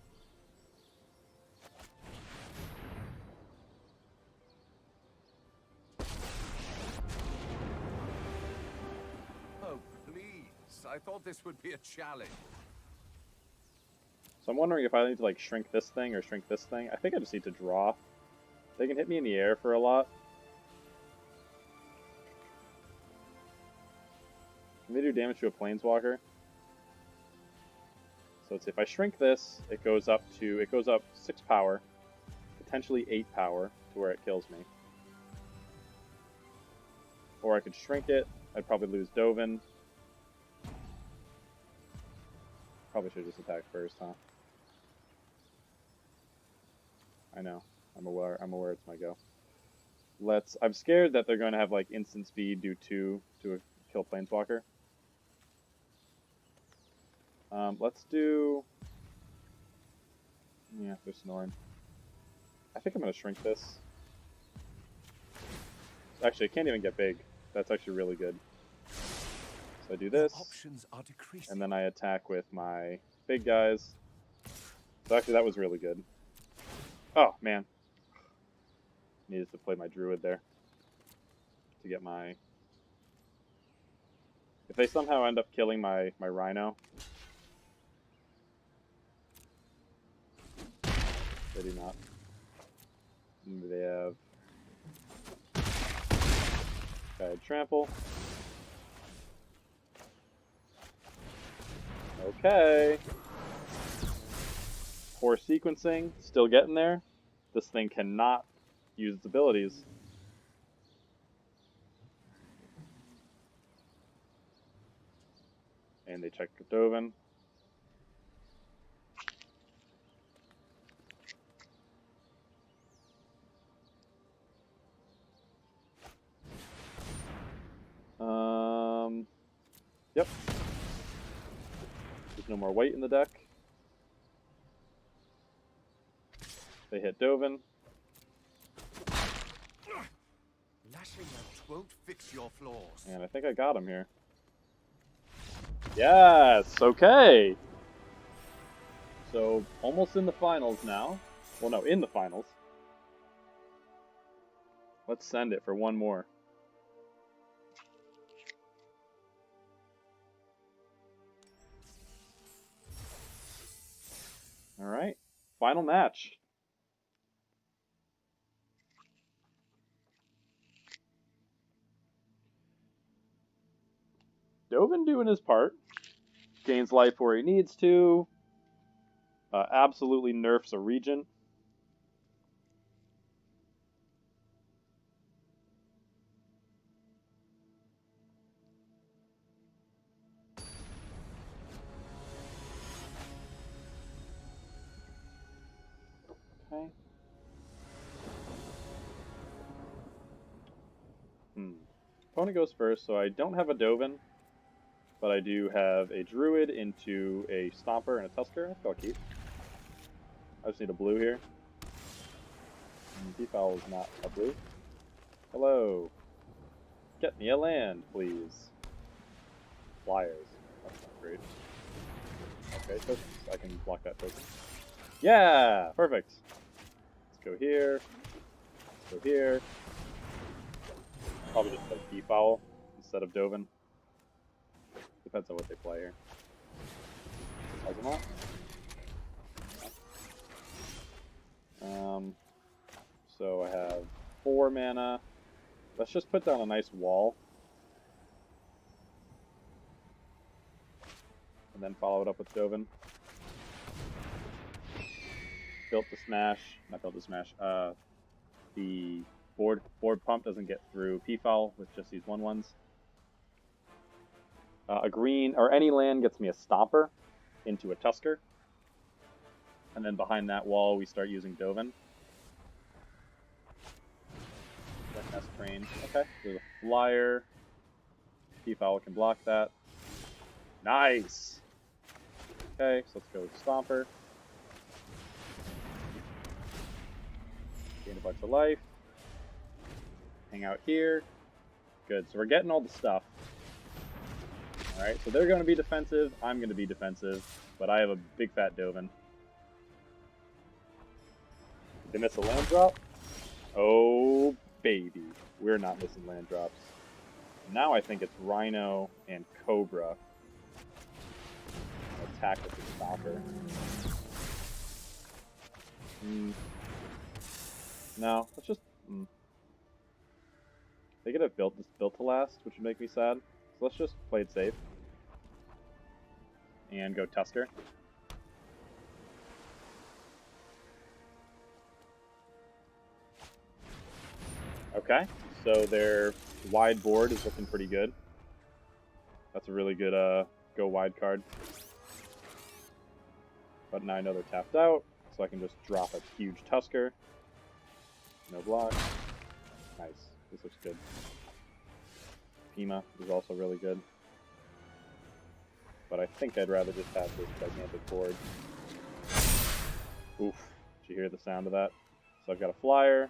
Oh, please. I thought this would be a challenge. So I'm wondering if I need to like shrink this thing or shrink this thing. I think I just need to draw. They can hit me in the air for a lot. Can they do damage to a planeswalker? So let's see, if I shrink this, it goes up 6 power, potentially 8 power to where it kills me. Or I could shrink it. I'd probably lose Dovin. Probably should just attack first, huh? I know. I'm aware it's my go. I'm scared that they're going to have like instant speed do 2 to a kill planeswalker. Let's do... Yeah, they're snoring. I think I'm going to shrink this. Actually, it can't even get big. That's actually really good. So I do this, Options are decreasing. and then I attack with my big guys. So actually, that was really good. Oh, man. Needed to play my Druid there to get my... If they somehow end up killing my Rhino... They do not. Maybe they have... Guide Trample. Okay. Poor sequencing. Still getting there. This thing cannot use its abilities. And they check Dovin. Yep. There's no more weight in the deck. They hit Dovin. Lashing out won't fix your flaws. And I think I got him here. Yes! Okay! So, almost in the finals now. Well, no, in the finals. Let's send it for one more. Alright, final match. Dovin doing his part. Gains life where he needs to. Absolutely nerfs a region. Okay. Opponent goes first, so I don't have a Dovin, but I do have a Druid into a Stomper and a Tusker. I think I'll keep. I just need a blue here. Defoul is not a blue. Hello. Get me a land, please. Flyers. That's not great. Okay, tokens. I can block that token. Yeah! Perfect. Let's go here. Let's go here. Probably just play Defoul instead of Dovin. Depends on what they play here. So I have 4 mana. Let's just put down a nice wall. And then follow it up with Dovin. Built to smash. Not built to smash. The board pump doesn't get through P-Foul with just these 1/1s. A green, or any land gets me a Stomper into a Tusker. And then behind that wall, we start using Dovin. Nest Crane. Okay, there's a Flyer. P-Foul can block that. Nice! Okay, so let's go with Stomper. Gain a bunch of life. Hang out here. Good, so we're getting all the stuff. Alright, so they're going to be defensive, I'm going to be defensive, but I have a big fat Dovin. Did they miss a land drop? Oh, baby. We're not missing land drops. Now I think it's Rhino and Cobra. Attack with the Stomper. No, let's just... They could have built this built to last, which would make me sad. So let's just play it safe. And go Tusker. Okay, so their wide board is looking pretty good. That's a really good go wide card. But now I know they're tapped out, so I can just drop a huge Tusker. No block. Nice. This looks good. Pima is also really good. But I think I'd rather just have this gigantic board. Oof. Did you hear the sound of that? So I've got a Flyer.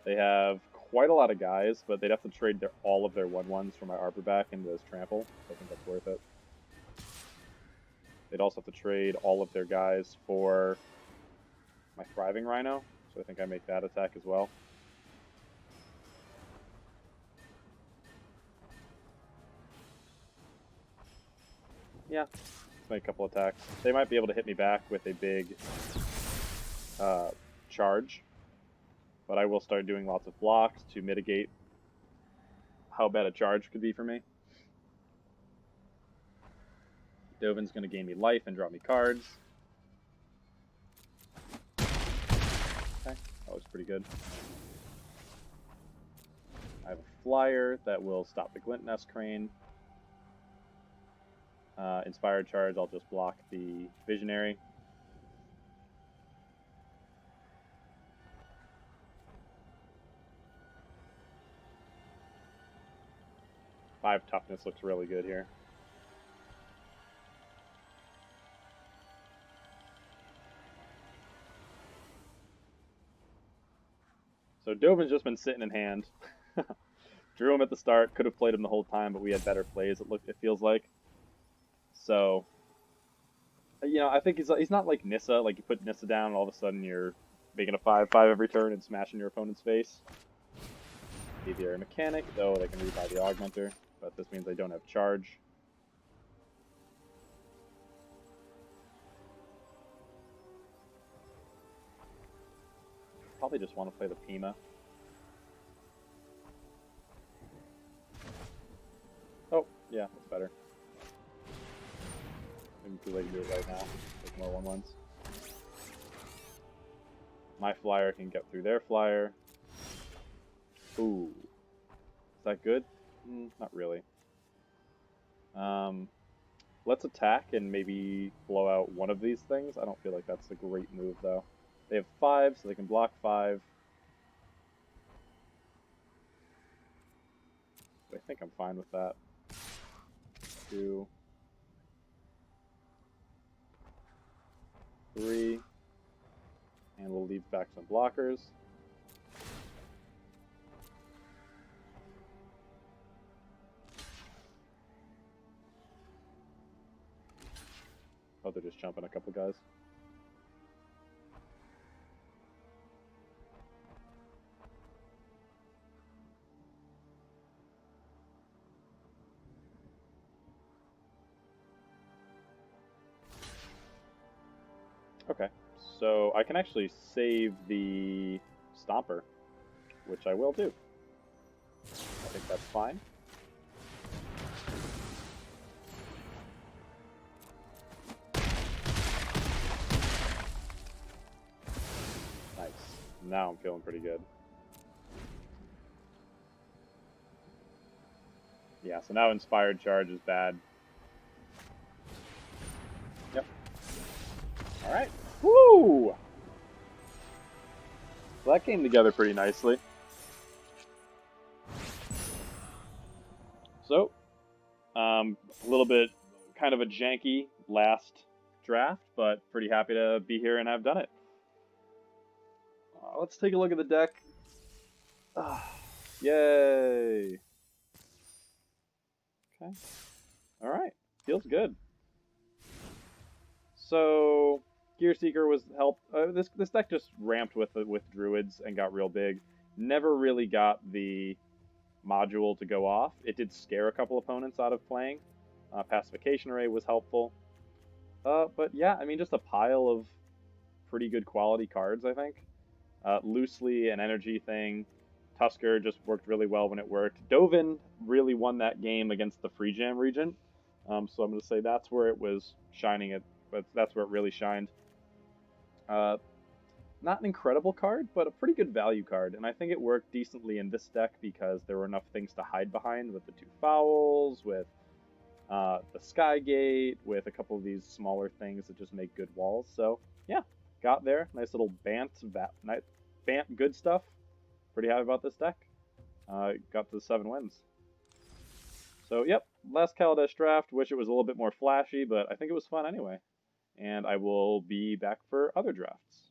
They have quite a lot of guys, but they'd have to trade all of their 1/1s for my Arbor back into this trample. So I think that's worth it. They'd also have to trade all of their guys for my Thriving Rhino. So I think I make that attack as well. Yeah, let's make a couple attacks. They might be able to hit me back with a big charge. But I will start doing lots of blocks to mitigate how bad a charge could be for me. Dovin's going to gain me life and draw me cards. Okay, that was pretty good. I have a Flyer that will stop the Glint Nest Crane. Inspired Charge, I'll just block the Visionary. Five toughness looks really good here. So Dovin's just been sitting in hand. Drew him at the start, could have played him the whole time, but we had better plays, it feels like. So, you know, I think he's not like Nissa, like you put Nissa down and all of a sudden you're making a 5/5 every turn and smashing your opponent's face. Maybe a mechanic, though they can rebuy the Augmenter, but this means they don't have charge. Probably just want to play the Pima. Yeah, that's better. Maybe too late to do it right now. Take more 1/1s. My flyer can get through their flyer. Ooh. Is that good? Not really. Let's attack and maybe blow out one of these things. I don't feel like that's a great move, though. They have 5, so they can block 5. I think I'm fine with that. 2, 3, and we'll leave back some blockers. Oh, they're just jumping a couple guys. Okay, so I can actually save the Stomper, which I will do. I think that's fine. Nice. Now I'm feeling pretty good. Yeah, so now Inspired Charge is bad. Yep. Alright. Woo! So that came together pretty nicely. So, a little bit kind of a janky last draft, but pretty happy to be here and have done it. Let's take a look at the deck. Yay! Okay. Alright. Feels good. So, Gear Seeker was helped. This deck just ramped with druids and got real big. Never really got the module to go off. It did scare a couple opponents out of playing. Pacification Array was helpful. But yeah, I mean, just a pile of pretty good quality cards, I think. Loosely, an energy thing. Tusker just worked really well when it worked. Dovin really won that game against the Free Jam Regent. So I'm going to say that's where it was shining it, but that's where it really shined. Not an incredible card, but a pretty good value card, and I think it worked decently in this deck because there were enough things to hide behind with the 2 fouls, with the Skygate, with a couple of these smaller things that just make good walls. So yeah, got there. Nice little Bant, good stuff. Pretty happy about this deck. Got to the 7 wins. So yep, last Kaladesh draft. Wish it was a little bit more flashy, but I think it was fun anyway. And I will be back for other drafts.